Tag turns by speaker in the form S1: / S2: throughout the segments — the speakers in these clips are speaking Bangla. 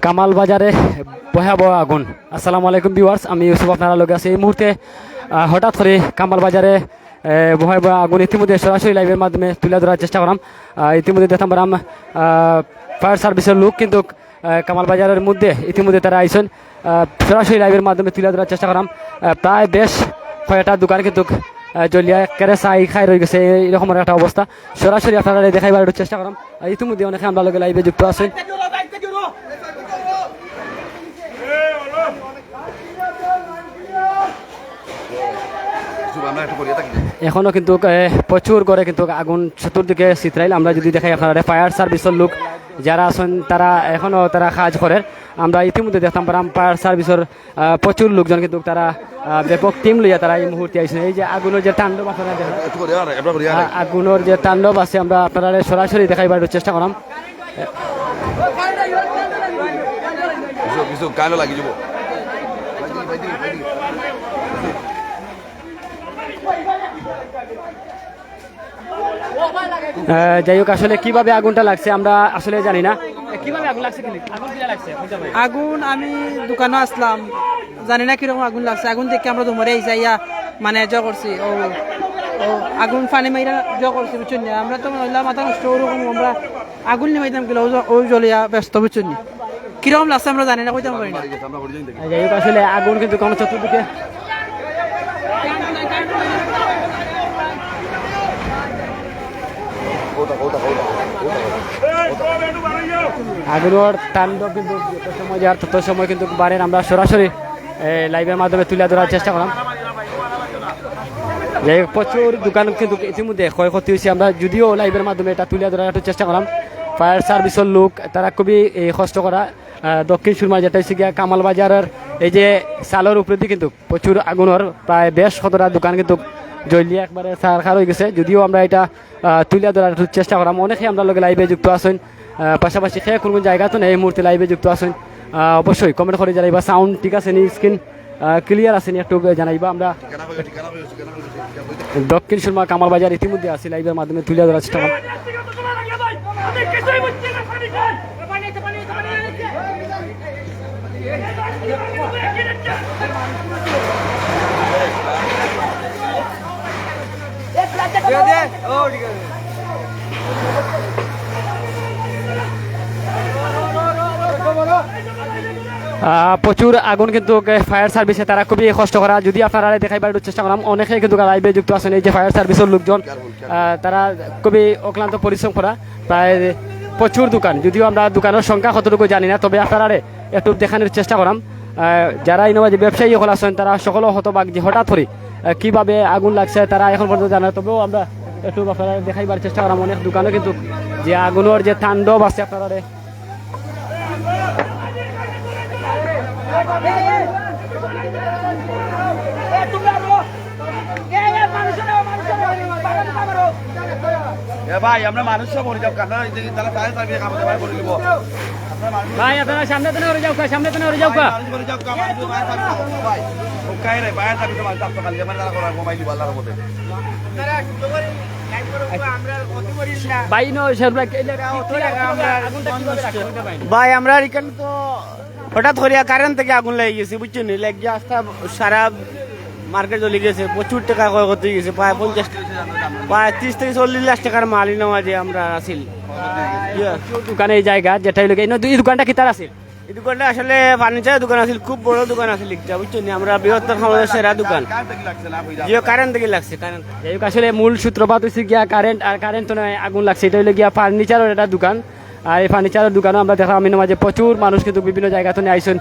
S1: কামাল বাজারে ভয়াবহ আগুন। আসসালামু আলাইকুম ভিউয়ার্স, আমি ইউসুফ আপনারা লোক আছি। এই মুহূর্তে হঠাৎ করে কামাল বাজারে ভয়াবহ আগুন ইতিমধ্যে সরাসরি লাইভের মাধ্যমে তুলে ধরার চেষ্টা করলাম। ইতিমধ্যে দেখতাম পারাম ফায়ার সার্ভিসের লোক কিন্তু কামাল বাজারের মধ্যে ইতিমধ্যে তারা আইসেন, সরাসরি লাইভের মাধ্যমে তুলে ধরার চেষ্টা করলাম। প্রায় বেশ কয়েকটা দোকান কিন্তু জলিয়া কেড়ে চাই খাই রয়ে গেছে, এরকম একটা অবস্থা। সরাসরি আপনারা দেখাইবার চেষ্টা করলাম। ইতিমধ্যে অনেকে আমরা লোক লাইভে যুক্ত আছেন। এখনো কিন্তু প্রচুর করে কিন্তু আগুন চতুর্দিকে চিত্রাইল। আমরা যদি দেখাই আপনারা ফায়ার সার্ভিসের লোক যারা আছেন তারা এখনো তারা কাজ করেন। আমরা ইতিমধ্যে দেখতাম পারাম ফায়ার সার্ভিসের প্রচুর লোকজন কিন্তু তারা ব্যাপক টিম লইয়া তারা এই মুহূর্তে আইসেন। এই যে আগুনের যে তাণ্ডব আপনারা দেখেন, আগুনের যে তাণ্ডব আছে আমরা আপনারা সরাসরি দেখাইবার চেষ্টা করলাম। যাই হোক, আসলে কিভাবে আগুনটা লাগছে আমরা আসলে জানি না। কিভাবে আগুন লাগছে,
S2: আগুন আমি দোকানে আসলাম, জানি না কিরকম আগুন লাগছে। আগুন দেখে আমরা ধুমরে যাইয়া মানে করছি ও ও আগুন পানি মাইরা করছি বুঝছেন। আমরা তো মাথা নষ্ট ওরকম আমরা আগুন নিমাইতাম গেলে ও জ্বলিয়া ব্যস্ত বুঝছেন। কিরকম লাগছে আমরা জানি না, কইতাম পারি না।
S1: যাই হোক, আসলে আগুন কিন্তু কোনো চতুর্দিকে আগুনের তাণ্ডব কিন্তু যত সময় যার তত সময় কিন্তু বাড়েন। আমরা সরাসরি লাইভের মাধ্যমে তুলে ধরার চেষ্টা করলাম। যাই হোক, প্রচুর দোকান কিন্তু ইতিমধ্যে ক্ষয়ক্ষতি হয়েছে। আমরা যদিও লাইভের মাধ্যমে এটা তুলে ধরার একটু চেষ্টা করলাম। ফায়ার সার্ভিসের লোক তারা খুবই কষ্ট করা। দক্ষিণ সুরমা যেটা হচ্ছে গিয়া কামাল বাজারের এই যে চালের উপরে দিয়ে কিন্তু প্রচুর আগুনের প্রায় বেশ কতটা দোকান কিন্তু জ্বলিয়ে একবারে সারখার হয়ে গেছে। যদিও আমরা এটা তুলে ধরার একটু চেষ্টা করলাম। অনেকে আমরা লোক লাইভে যুক্ত আছেন, পাশাপাশি খেয়ে কোন জায়গা তো নেই এই মুহূর্তে লাইভে যুক্ত আছেন। অবশ্যই কমেন্ট করে জানাইবা সাউন্ড ঠিক আছে নি, স্ক্রিন ক্লিয়ার আছে নি একটু জানাইবা। আমরা দক্ষিণ সুরমা কামাল বাজার ইতিমধ্যে আছি, লাইভের মাধ্যমে তুলে ধরার চেষ্টা করলাম। প্রচুর আগুন কিন্তু ফায়ার সার্ভিসে তারা খুবই কষ্ট করা। যদি আপনারা দেখাইবার চেষ্টা করলাম, অনেকে কিন্তু লাইভে যুক্ত আছেন। এই যে ফায়ার সার্ভিসের লোকজন তারা খুবই অক্লান্ত পরিশ্রম করা। প্রায় প্রচুর দোকান, যদিও আমরা দোকানের সংখ্যা কতটুকু জানি না, তবে আপনারা একটু দেখানোর চেষ্টা করলাম। যারা ইনোভা যে ব্যবসায়ী সকল আছেন তারা সকল হতবাক যে হঠাৎ করে কিভাবে আগুন লাগছে তারা এখন পর্যন্ত জানে। তবেও আমরা একটু আপনারা দেখাইবার চেষ্টা করলাম। অনেক দোকানে কিন্তু যে আগুনের যে তাণ্ডব আছে আপনারা
S3: ভাই আমরা মানুষ মরে যাও কারণ তারা তাই তাই কাম দেবার করে দিব।
S1: ভাই আপনারা সামনে তো না যাও, সামনে তো না যাও কা
S3: মরে যাও কাম মানুষ ভাই ভাই ওকাই রে ভাই তাকে তো মালটা খালি মানে তারা করার মোবাইল দিব আল্লাহর মধ্যে তারা শুরু করে লাইভ করব আমরা অতি করিস না
S1: ভাই নো সরবা কইলে আমরা আগুনটা কিভাবে রাখতে ভাই?
S2: ভাই আমরা এখানে তো হঠাৎ করে কারেন্ট থেকে আগুন লেগে গেছে বুঝছেন। লাইক যে আস্থা সারা মার্কেট জ্বলে গেছে, প্রচুর টাকা ক্ষয়ক্ষতি হয়ে গেছে। প্রায় 30 থেকে 40 লাখ টাকার মালই নেওয়া যে আমরা আসিল
S1: দোকানে এই জায়গা যেটা হইলো এই দোকানটা কি তার আছে?
S2: এই দোকানটা আসলে ফার্নিচারের দোকান আছে, খুব বড় দোকান আছে লিখটা বুঝছেন। আমরা বৃহত্তর সমাজের সেরা দোকান, যে কারেন্ট থেকে লাগছে কারেন্ট।
S1: যাই হোক, আসলে মূল সূত্রপাত হচ্ছে গিয়া কারেন্ট, আর কারেন্ট তো নয় আগুন লাগছে। এটা হইলো গিয়া ফার্নিচারের একটা দোকান। আর এই ফার্নিচারের দোকানও আমরা দেখলাম আমি মাঝে প্রচুর মানুষ কিন্তু বিভিন্ন জায়গা থেকে আইসেন।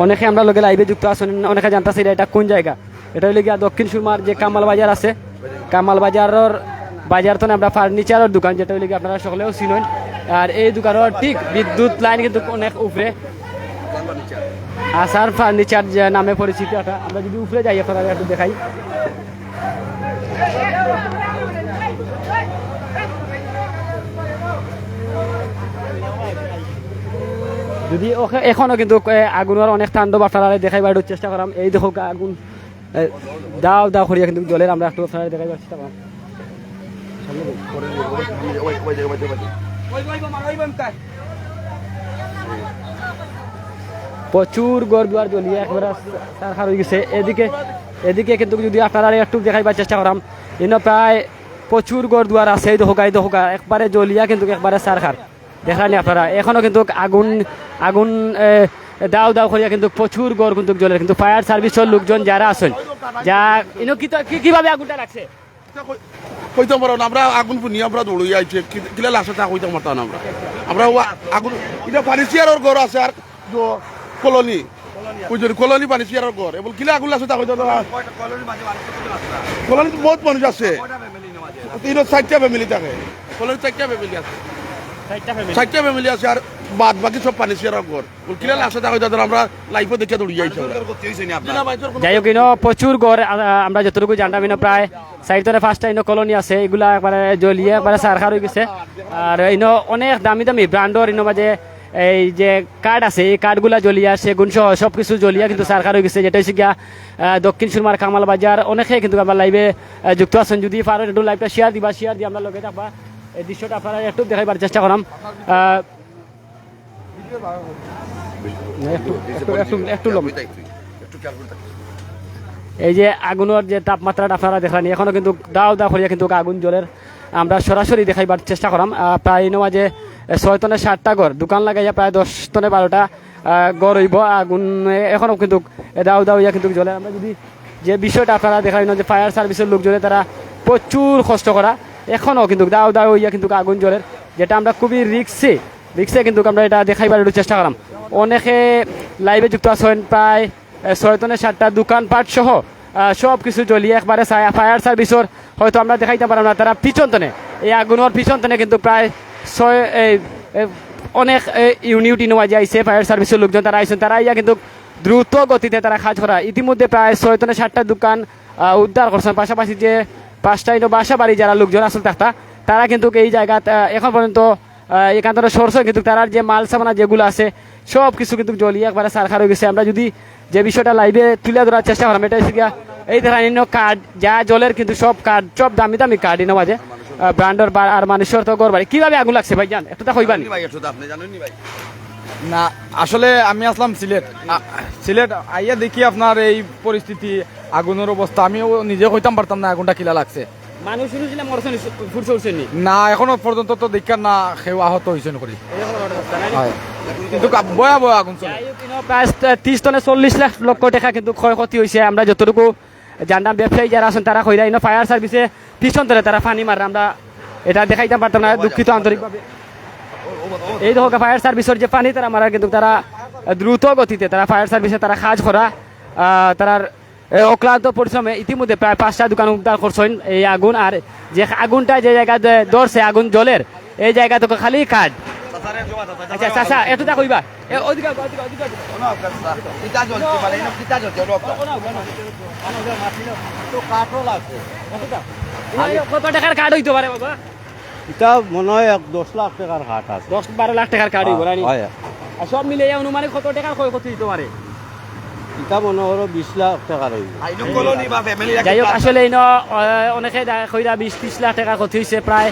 S1: অনেকে আমরা লোকে লাইভে যুক্ত আছেন, অনেকে জানতেছি এটা কোন জায়গা। এটা হইলে গিয়া দক্ষিণ সুরমার যে কামাল বাজার আছে, কামাল বাজারের বাজার তো আমরা ফার্নিচারের দোকান, যেটা হইলে গিয়ে আপনারা সকলেও চিনেন। আর এই দোকানের ঠিক বিদ্যুৎ লাইন কিন্তু অনেক উপরে আসার ফার্নিচার যে নামে পরিচিত। আমরা যদি উপরে যাই আপনারা একটু দেখাই। যদি এখনো কিন্তু আগুনের অনেক তাণ্ডব আপনারা দেখাইবার চেষ্টা করাম। এই দেখো আগুন দাও দাও করিয়া কিন্তু জলের আমরা একটু আপনারা দেখাইবার চেষ্টা করাম। প্রচুর গড় দুয়ার জ্বলিয়ে একবারে সারখার হয়ে গেছে। এদিকে কিন্তু যদি আপনারা একটু দেখাইবার চেষ্টা করাম, ইনো প্রায় প্রচুর গড় দুয়ার আছে, এই দোকা একবারে জ্বলিয়া কিন্তু একবারে সারখার দেখানি আপনারা। এখনো কিন্তু আগুন দাও দাও করিয়া কিন্তু প্রচুর গড় কিন্তু জ্বলে, কিন্তু ফায়ার সার্ভিসের লোকজন যারা আছেন যা ইনো কিভাবে আগুনটা লাগছে
S4: কইতে পারো না, আমরা আগুন পুনি আমরা দৌড়ই আইছে কিলা লাস্টে তা কইতে পারতাম না আমরা আগুন এটা পানিশিয়ারের ঘর আছে আর কলোনি বুঝলি কলোনি পানিশিয়ারের ঘর এবং কিলা আগুন লাস্টে তা কইতে না। কলোনি বহুত মানুষ আছে, 4টা ফ্যামিলি থাকে, কলোনি 4টা ফ্যামিলি আছে, 4টা ফ্যামিলি আছে আর বাদ বাকি সব পানিশিয়ারের ঘর কিলা লাস্টে তা কইতে আমরা লাইফে দেখে দৌড়ি আইছে।
S1: যাই হোক ইনো প্রচুর গড় আমরা যতটুকু জানতাম ইনো প্রায় 4-5টা ইনো কলোনি আছে, এগুলা একবারে জ্বলিয়ে একবারে সারখার হয়ে গেছে। আর ইনো অনেক দামি দামি ব্র্যান্ডর ইনো মাঝে এই যে কার্ড আছে, এই কার্ডগুলা জ্বলিয়া সেগুন সহ সব কিছু জ্বলিয়া কিন্তু সারখার হয়ে গেছে, যেটা হচ্ছে গিয়া দক্ষিণ সুরমার কামাল বাজার। অনেকে কিন্তু আমার লাইভে যুক্ত আছেন, যদি পারেন একটু লাইভটা শেয়ার দিয়ে আমরা লগে থাকবা, এই দৃশ্যটা আপনারা একটু দেখাইবার চেষ্টা করাম। একটু এই যে আগুনের যে তাপমাত্রাটা আপনারা দেখানি, এখনো কিন্তু দাও দাও করিয়া কিন্তু আগুন জ্বলের আমরা সরাসরি দেখাইবার চেষ্টা করাম। প্রায় মাঝে 6-7টা ঘর দোকান লাগাইয়া প্রায় 10-12টা ঘর হইব, আগুন এখনো কিন্তু দাও দাও ইয়া কিন্তু জ্বলে। আমরা যদি যে বিষয়টা আপনারা দেখাই যে ফায়ার সার্ভিসের লোকজনে তারা প্রচুর কষ্ট করা, এখনো কিন্তু দাও দাও ইয়া কিন্তু আগুন জ্বলের, যেটা আমরা খুবই রিক্সে কিন্তু আমরা এটা দেখাইবার একটু চেষ্টা করাম। অনেকে লাইভে যুক্ত আছেন, প্রায় 6-7টা দোকানপাট সহ সব কিছু জ্বলিয়ে একবারে ফায়ার সার্ভিসের হয়তো আমরা দেখাইতে পারলাম না, তারা পিছন তনে এই আগুনের পিছন তনে কিন্তু প্রায় অনেক ইউনিট ইনোয়াজে আইসে ফায়ার সার্ভিসের লোকজন তারা আইসেন, তারা ইয়া কিন্তু দ্রুত গতিতে তারা কাজ করা। ইতিমধ্যে প্রায় 6-7টা দোকান উদ্ধার করছেন, পাশাপাশি যে 5টা বাসা বাড়ি যারা লোকজন আসল থাকতা তারা কিন্তু এই জায়গা এখন পর্যন্ত এখান থেকে সরষ কিন্তু তার যে মাল সামানা যেগুলো আছে সব কিছু কিন্তু জ্বলিয়ে একবারে সারখার হয়ে গেছে। আমরা যদি যে বিষয়টা লাইভে তুলে ধরার চেষ্টা করলাম, এটা হচ্ছে গিয়া এই ধরনের কার্ড যা জলের কিন্তু সব কার্ড সব দামি দামি কার্ড ইনো মাঝে ব্র্যান্ডর আর মানুষের তো গড় বাড়ি। কিভাবে আগুন লাগছে ভাই জান একটু কইবানি?
S5: না আসলে আমি আসলাম সিলেট আইয়া দেখি আপনার এই পরিস্থিতি আগুনের অবস্থা, আমিও নিজে কইতাম পারতাম না আগুনটা কিলা লাগছে।
S1: মানুষ শুনেছিলাম
S5: না এখনো পর্যন্ত তো দেখা না কেউ আহত হয়েছেন করি, কিন্তু ভয়াবহ আগুন চলে।
S1: প্রায় 30-40 লক্ষ টাকা কিন্তু ক্ষয়ক্ষতি হয়েছে। আমরা যতটুকু জানতাম ব্যবসায়ী যারা আছেন তারা কইরা ইনো ফায়ার সার্ভিসে পিছন ধরে তারা পানি মারে, আমরা এটা দেখাইতে পারতাম না, দুঃখিত আন্তরিকভাবে। এই দেখো ফায়ার সার্ভিসের যে পানি তারা মারা কিন্তু তারা দ্রুত গতিতে তারা ফায়ার সার্ভিসে তারা কাজ করা, তার অক্লান্ত পরিশ্রমে ইতিমধ্যে প্রায় 5টা দোকান উদ্ধার করছেন এই আগুন। আর যে আগুনটা যে জায়গায় ধরছে আগুন জলের এই জায়গা তো খালি কাঠ। আচ্ছা চাচা একটু তা কইবা কত টাকার কার্ড হইতে পারে বাবা?
S6: এটা মনে হয় 10 লাখ টাকার হাট আছে,
S1: 10-12 লাখ টাকার কার্ড হইব রানি।
S6: হয়
S1: আর সব মিলে অনুমানিক কত টাকার ক্ষয়ক্ষতি হইতে পারে?
S6: এটা মনে হলো 20 লাখ টাকার হইব।
S1: যাই হোক আসলে অনেকে কইরা 20-30 লাখ টাকা ক্ষতি হয়েছে প্রায়।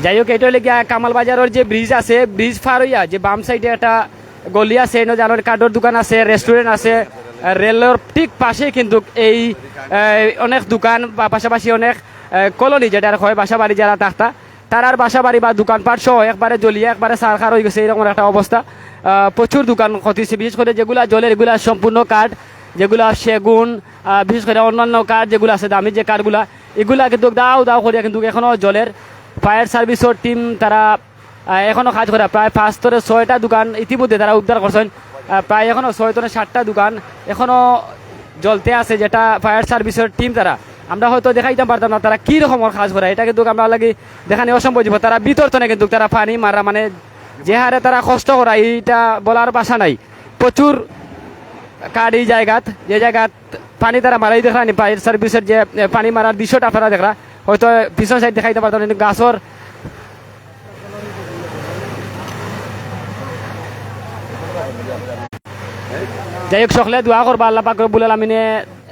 S1: যাই হোক এটা হলে গিয়া কামাল বাজারের যে ব্রিজ আছে, ব্রিজ পার হইয়া যে বাম সাইডে একটা গলি আছে, জানোর কাঠের দোকান আছে, রেস্টুরেন্ট আছে, রেলের ঠিক পাশে কিন্তু এই অনেক দোকান বা পাশাপাশি অনেক কলোনি যেটা হয় বাসা বাড়ি যারা থাকতা তারার বাসা বাড়ি বা দোকানপাট সহ একবারে জ্বলিয়ে একবারে সারখার হয়ে গেছে, এরকম একটা অবস্থা। প্রচুর দোকান ক্ষতি হয়েছে, বিশেষ করে যেগুলা জলের এগুলা সম্পূর্ণ কাঠ, যেগুলা সেগুন, বিশেষ করে অন্যান্য কাঠ যেগুলো আছে দামি যে কাঠগুলা এগুলা কিন্তু দাও দাও করিয়া কিন্তু এখনও জলের ফায়ার সার্ভিসের টিম তারা এখনও কাজ করে। প্রায় 5-6টা দোকান ইতিমধ্যে তারা উদ্ধার করছেন, প্রায় এখনও 6-7টা দোকান এখনও জ্বলতে আছে, যেটা ফায়ার সার্ভিসের টিম তারা আমরা হয়তো দেখাইতে পারতাম না তারা কী রকমের কাজ করে, এটা কিন্তু আমরা লাগি দেখানি অসম্ভব। তারা বিতর্তনে কিন্তু তারা পানি মারা মানে যে হারে তারা কষ্ট করা এইটা বলার ভাষা নাই। প্রচুর কাঠ এই জায়গাত, যে জায়গাত পানি তারা মারাই দেখানি ফায়ার সার্ভিসের যে পানি মারার দৃশ্যটা আপনারা দেখরা হয়তো পিছন সাইড দেখাইতে পারতাম না, কিন্তু গাছর যাই হোক সকলে দোয়া করবা আল্লাহ পাক রব্বুল আলামিনে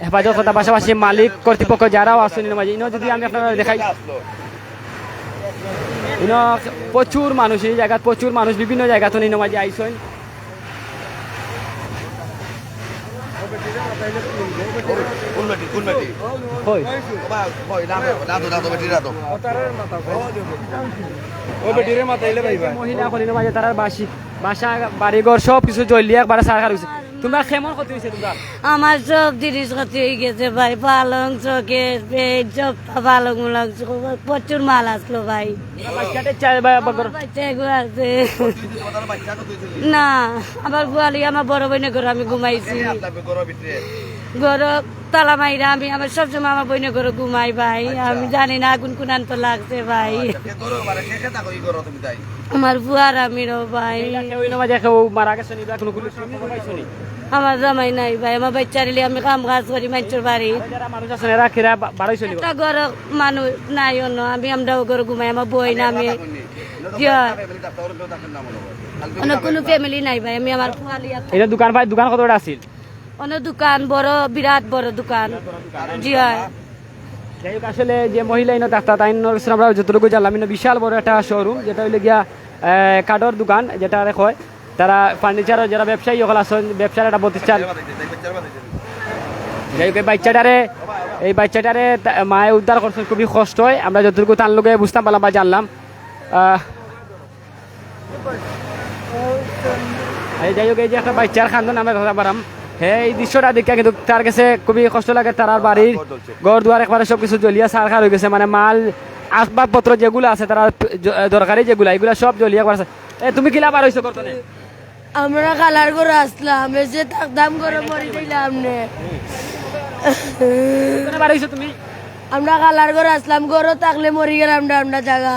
S1: হেফাজত কথা পাশাপাশি মালিক কর্তৃপক্ষ যারাও আছেন এর মাঝে ইনো যদি আমি আপনারা দেখাই ইনো প্রচুর মানুষ এই জায়গা প্রচুর মানুষ বিভিন্ন জায়গা তো ইনো মাঝে আইসেন
S3: কোন বেটি কোন বেটি
S1: হই
S3: বাবা কই না তো বেটি না তো
S1: মহিলা কলিনো মাঝে তারা বাসা বাড়িঘর সব কিছু জ্বলিয়ে একবারে সারকার হয়েছে তোমরা কেমন ক্ষতি হয়েছে তোমরা
S7: আমার সব জিনিস ক্ষতি হয়ে গেছে ভাই পালং চকের পেট সব পালং মুলং প্রচুর মাল আসলো ভাই
S1: বাচ্চাদের চাই বা
S7: বাচ্চা এগুলো আছে না আমার বুয়ালি আমার বড় বোনের ঘরে আমি ঘুমাইছি ঘর তালা মাইরা আমি আমার সবসময় আমার বোনের ঘরে ঘুমাই ভাই আমি জানি না আগুন কুনান তো লাগছে ভাই আমার বুয়ার আমিরও ভাই
S1: কেউ মারা গেছে নি বা কোনো পুলিশ খবর পাইছো নি?
S7: আমার জামাই নাই ভাই আমার বাচ্চা রিলি আমি কাম কাজ করি মানুষের বাড়ি
S1: যারা মানুষ আছেন এরা কিরা বাড়াইছো নি?
S7: একটা ঘর মানুষ নাই অন্য আমি আমরাও ঘরে ঘুমাই আমার বই না আমি অন্য কোনো ফ্যামিলি নাই ভাই আমি আমার পোয়ালি
S1: এটা দোকান ভাই দোকান কতটা আছিল
S7: অন্য দোকান বড় বিরাট বড় দোকান জি হয়
S1: যাই হোক আসলে যে মহিলা ইনো ডাক্তার তাই আমরা যতটুকু জানলাম ইনো বিশাল বড় একটা শোরুম যেটা হইলে গিয়া কাঠের দোকান যেটা হয় তারা ফার্নিচার যারা ব্যবসায়ী সকল আছেন ব্যবসার একটা প্রতিষ্ঠান যাই হোক এই বাচ্চাটারে মায়ে উদ্ধার করছেন খুবই কষ্ট হয় আমরা যতটুকু তার লোকে বুঝতাম পারলাম বা জানলাম যাই হোক এই যে একটা বাচ্চার খান্দন আমরা কথা পারাম হ্যাঁ এই দৃশ্যটা দেখে কিন্তু তার কাছে খুবই কষ্ট লাগে তার বাড়ির ঘর দুয়ার একবারে সব কিছু জ্বলিয়া সারখার হয়ে গেছে মানে মাল আসবাবপত্র যেগুলো আছে তারা দরকারি যেগুলো এগুলো সব জ্বলিয়া একবার তুমি কিলা বার হয়েছো করতো
S7: আমরা কালার করে আসলাম এসে থাকতাম করে মরি দিলাম নে
S1: বার হয়েছো তুমি
S7: আমরা কালার করে আসলাম গরো থাকলে মরি গেলাম আমরা জায়গা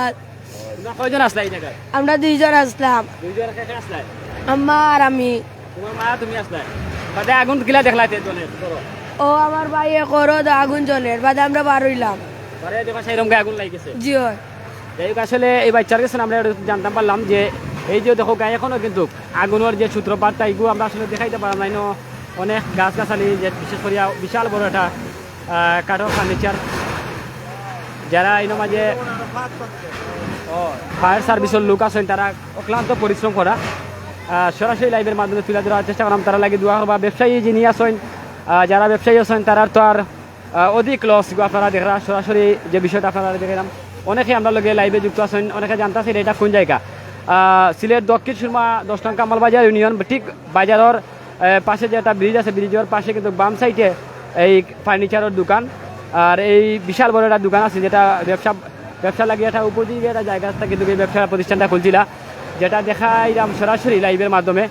S1: কয়জন আসলা এই জায়গায়
S7: আমরা দুইজন আসলাম
S1: দুইজন কে আসলাই
S7: আম্মা আর আমি
S1: তোমার মা তুমি আসলাই বাদে আগুন কিলা দেখলাইতে জনের
S7: ও আমার ভাই করো আগুন জলের বাদে আমরা বার হইলাম
S1: বারে দেখো সেইরকম আগুন লাগিছে
S7: জি হয়
S1: যাই হোক আসলে এই বাচ্চার কাছে আমরা জানতাম পারলাম যে এই যে দেখো গায়ে এখনো কিন্তু আগুনের যে সূত্রপাত এগুলো আমরা আসলে দেখাইতে পারলাম না ইনো অনেক গাছগাছালি যে বিশেষ করে বিশাল বড় একটা কাঠের ফার্নিচার যারা ইনো মাঝে ফায়ার সার্ভিসের লোক আছেন তারা অক্লান্ত পরিশ্রম করা সরাসরি লাইভের মাধ্যমে তুলে ধরার চেষ্টা করলাম তারা লাগে দোয়া বা ব্যবসায়ী যিনি আছেন যারা ব্যবসায়ী আছেন তারা তো আর অধিক লস আপনারা দেখরা সরাসরি যে বিষয়টা আপনারা দেখলাম অনেকে আমরা লগে লাইভে যুক্ত আছেন অনেকে জানতেছেন এটা কোন জায়গা সিলেট দক্ষিণ সুরমা 10 নং কামালবাজার ইউনিয়ন ঠিক বাজারের পাশে যে একটা ব্রিজ আছে ব্রিজের পাশে কিন্তু বাম সাইডে এই ফার্নিচারের দোকান আর এই বিশাল বড় একটা দোকান আছে যেটা ব্যবসা লাগিয়ে একটা উপযোগী একটা জায়গা থেকে কিন্তু এই ব্যবসা প্রতিষ্ঠানটা খুলছিল যেটা দেখাইলাম সরাসরি লাইভের মাধ্যমে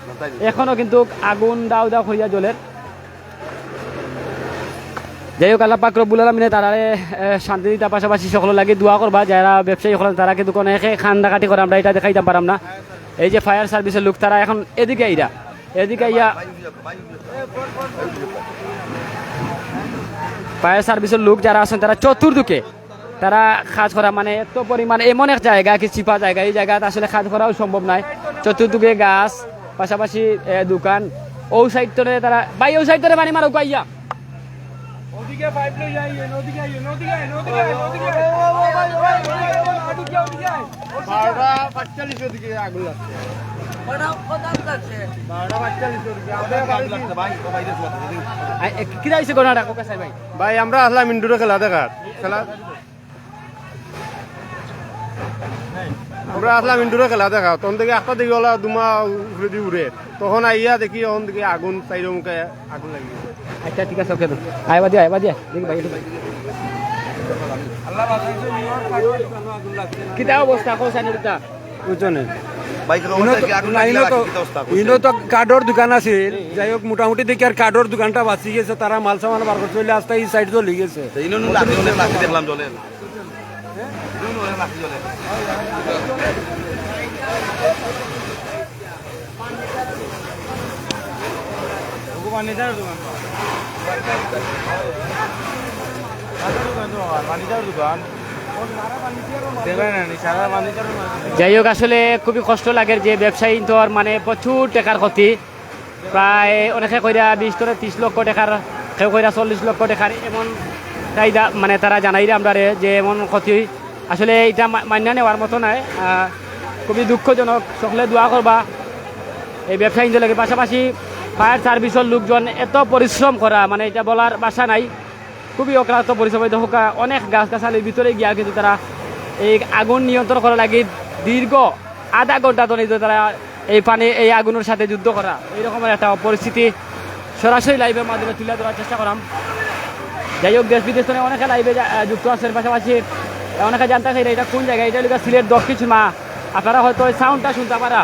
S1: এখনও কিন্তু আগুন দাও দাও হইয়া জ্বলের যাই হোক আল্লাহ পাক রব্বুল আলামিনে তারারে শান্তি দিতে পাশাপাশি সকল লাগে দোয়া করবা যারা ব্যবসায়ী হলেন তারা কিন্তু কোনো একে খান্দাকাটি করে আমরা এটা দেখাইতে পারাম না এই যে ফায়ার সার্ভিসের লোক তারা এখন এদিকে ইয়া ফায়ার সার্ভিসের লোক যারা আছেন তারা চতুর্দিকে তারা কাজ করা মানে এত পরিমাণে এমন এক জায়গা কি চিপা জায়গা এই জায়গাতে আসলে কাজ করাও সম্ভব নয় চতুর্দিকে গাছ পাশাপাশি দোকান ও সাইড ধরে তারা ভাই ও সাইড ধরে বাড়ি মারো গাইয়া
S6: ভাই আমরা আসলাম ইন্ডোরে খেলা দেখার তখন থেকে একটা দিকে ওলা দুমা উপরে দিয়ে উড়ে তখন আইয়া দেখি তখন দিকে আগুন চাইর মুখে আগুন লাগি
S1: আচ্ছা ঠিক আছে ওকে আইবা দিয়া দেখি ভাই কিতা অবস্থা কোসানিটা
S6: বুঝছেন
S5: ইনো তো কাঠের দোকান আছিল যাই হোক মোটামুটি দেখি আর কাঠের দোকানটা বাঁচি গেছে তারা মাল সামান বার করে চলে আসতে এই সাইড চলে গেছে
S3: দেখলাম জলের
S1: যাই হোক আসলে খুবই কষ্ট লাগে যে ব্যবসায়ী তো আর মানে প্রচুর টাকার ক্ষতি প্রায় অনেকে কইরা 20-30 লক্ষ টাকার, কেউ কইরা 40 লক্ষ টাকার এমন চাহিদা মানে তারা জানাইরে আমরা যে এমন ক্ষতি আসলে এটা মান্য নেওয়ার মতো নয়। খুবই দুঃখজনক। সকলে দোয়া করবা এই ব্যবসা ইঞ্জয় লাগে। পাশাপাশি ফায়ার সার্ভিসের লোকজন এত পরিশ্রম করা মানে এটা বলার ভাষা নাই, খুবই অক্লান্ত পরিশ্রম। হোকা অনেক গাছগাছালির ভিতরে গিয়া কিন্তু তারা এই আগুন নিয়ন্ত্রণ করা লাগে দীর্ঘ আধা ঘন্টা ধরে তারা এই আগুনের সাথে যুদ্ধ করা, এইরকমের একটা পরিস্থিতি সরাসরি লাইভের মাধ্যমে তুলে ধরার চেষ্টা করলাম। যাই হোক, দেশ বিদেশ থেকে অনেকে লাইভে যুক্ত আছেন। পাশাপাশি অনেকে জানতে চাই এটা কোন জায়গায়, এটা হলো সিলেট দক্ষিণ সুরমা। আপনারা হয়তো ওই সাউন্ডটা শুনতে পারা।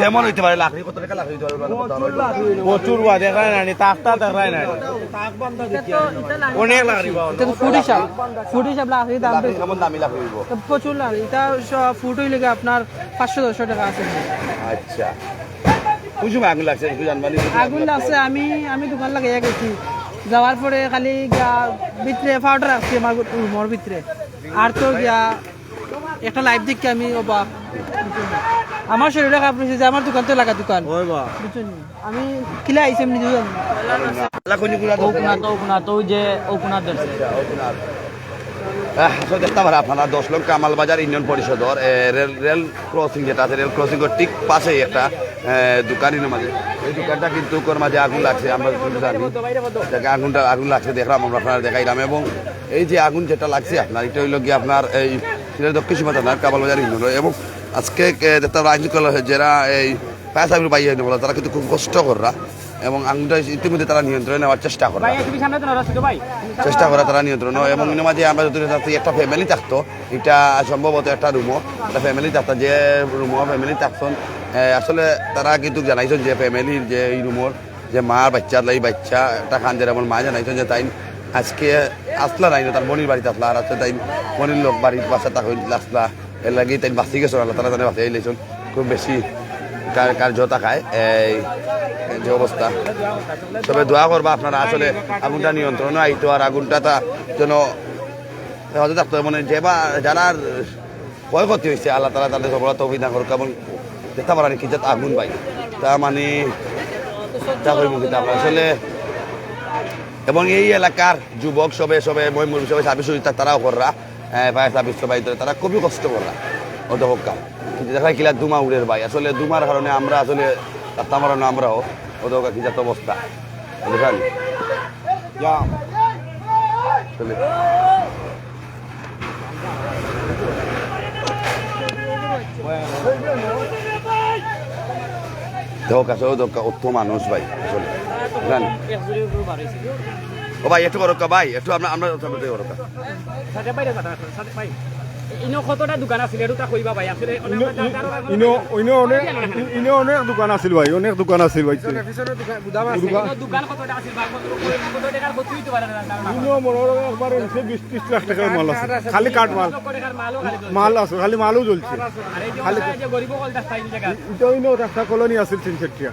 S3: কেমন হইতে পারে লাকড়ি, কত টাকা লাকড়ি হইতে পারে?
S6: প্রচুর বা দেখায় না, তাকটা দেখায় না, অনেক লাকড়ি পাওয়া
S2: এটা তো ফুট হিসাব লাকড়ির দাম বেশি।
S3: কেমন দামি লাকড়ি হইব?
S2: তো প্রচুর লাকড়ি, এটা ফুট হইলে গিয়ে আপনার 500-600 টাকা আছে।
S3: আচ্ছা, কোন সময় আগুন লাগছে একটু জানবানি?
S2: আগুন লাগছে আমি দোকান লাগাইয়া গেছি, যাওয়ার পরে খালি ভিতরে পাউডার রাখছি আমার রুমের ভিতরে, আর তো গিয়া একটা লাইভ দেখি আমি অবাক। আমার শরীরে খারাপ হয়েছে যে আমার দোকান তো লাগা দোকান, বুঝছেন? আমি কিলা আইসি এমনি দুজন
S3: আসলে দেখতে পারে আপনারা 10 লক্ষ কামালবাজার ইউনিয়ন পরিষদর রেল ক্রসিং যেটা আছে, রেল ক্রসিং ঠিক পাশেই একটা দোকানের মাঝে, এই দোকানটা কিন্তু ওর মাঝে আগুন লাগছে। আমরা জানি আগুন লাগছে, দেখলাম আমরা আপনারা দেখাইলাম। এবং এই যে আগুন যেটা লাগছে আপনার, এটা হইল গিয়ে আপনার এই দক্ষিণ সীমা থানার কামালবাজার ইউনিয়ন। এবং আজকে আইনশৃঙ্খলা যারা এই ফায়ার সার্ভিস বাইরে বলা, তারা কিন্তু খুব কষ্ট করা এবং আগুনটা ইতিমধ্যে তারা নিয়ন্ত্রণে নেওয়ার চেষ্টা করা তারা নিয়ন্ত্রণ। এবং এর মাঝে আমরা যদি একটা ফ্যামিলি থাকতো, এটা সম্ভবত একটা রুমও একটা ফ্যামিলি থাকতো, যে রুমও ফ্যামিলি থাকতো। আসলে তারা কিন্তু জানাইছেন যে ফ্যামিলির যে এই রুমর যে মার বাচ্চা এই বাচ্চা একটা খানদের এমন মা জানাইছেন যে তাই আজকে আসলা নাই, তার মনির বাড়িতে আসলা, আর আছে তাই মনির লোক বাড়ির বাসা তাকে আসলা, এর লাগে তাই বাঁচি গেছেন, আল্লাহ তারা জানে বাঁচিয়ে লেছেন। খুব বেশি কার্যতা খায় এই যে অবস্থা। তবে দোয়া করবা আপনারা আসলে আগুনটা নিয়ন্ত্রণে আইতো, আর আগুনটা তা যেন হতে থাকতো। মানে যে বা যারা ক্ষয়ক্ষতি হয়েছে, আল্লাহ তালা তাদের সফলতা অভিধান করুক। এবং দেখতে পারেন কি যাতে আগুন পাই তা মানে আসলে। এবং এই এলাকার যুবক সবে ময়মুর সবাই সার্ভিস তারাও কররা, ফায়ার সার্ভিস সবাই তারা খুবই কষ্ট কররা অত হোকা। কিন্তু দেখা কিলা দুমা উড়ের ভাই, আসলে দুমার কারণে আমরা আসলে রাস্তা মারানো আমরাও অত হোকা কি যাত অবস্থা বুঝলেন। অত মানুষ ভাই আসলে বুঝলেন। ও ভাই একটু করো ভাই, একটু আমরা
S1: ইনো কতটা দোকান আছিল এটা কইবা ভাই? আসলে
S6: অনেক দোকান আছিল ভাই, অনেক দোকান আছিল ভাই।
S1: দোকান কতটা আছিল বা কত টাকার ক্ষতি হইতে পারে না?
S6: একবার 20-30 লাখ টাকার মাল আছে, খালি কাঠ মাল মাল আছে, খালি মালও জ্বলছে।
S1: খালি যে গরিব কলটা স্টাইল জায়গা
S6: এটা ইনো রাস্তা কলোনি আছিল 3-4টা।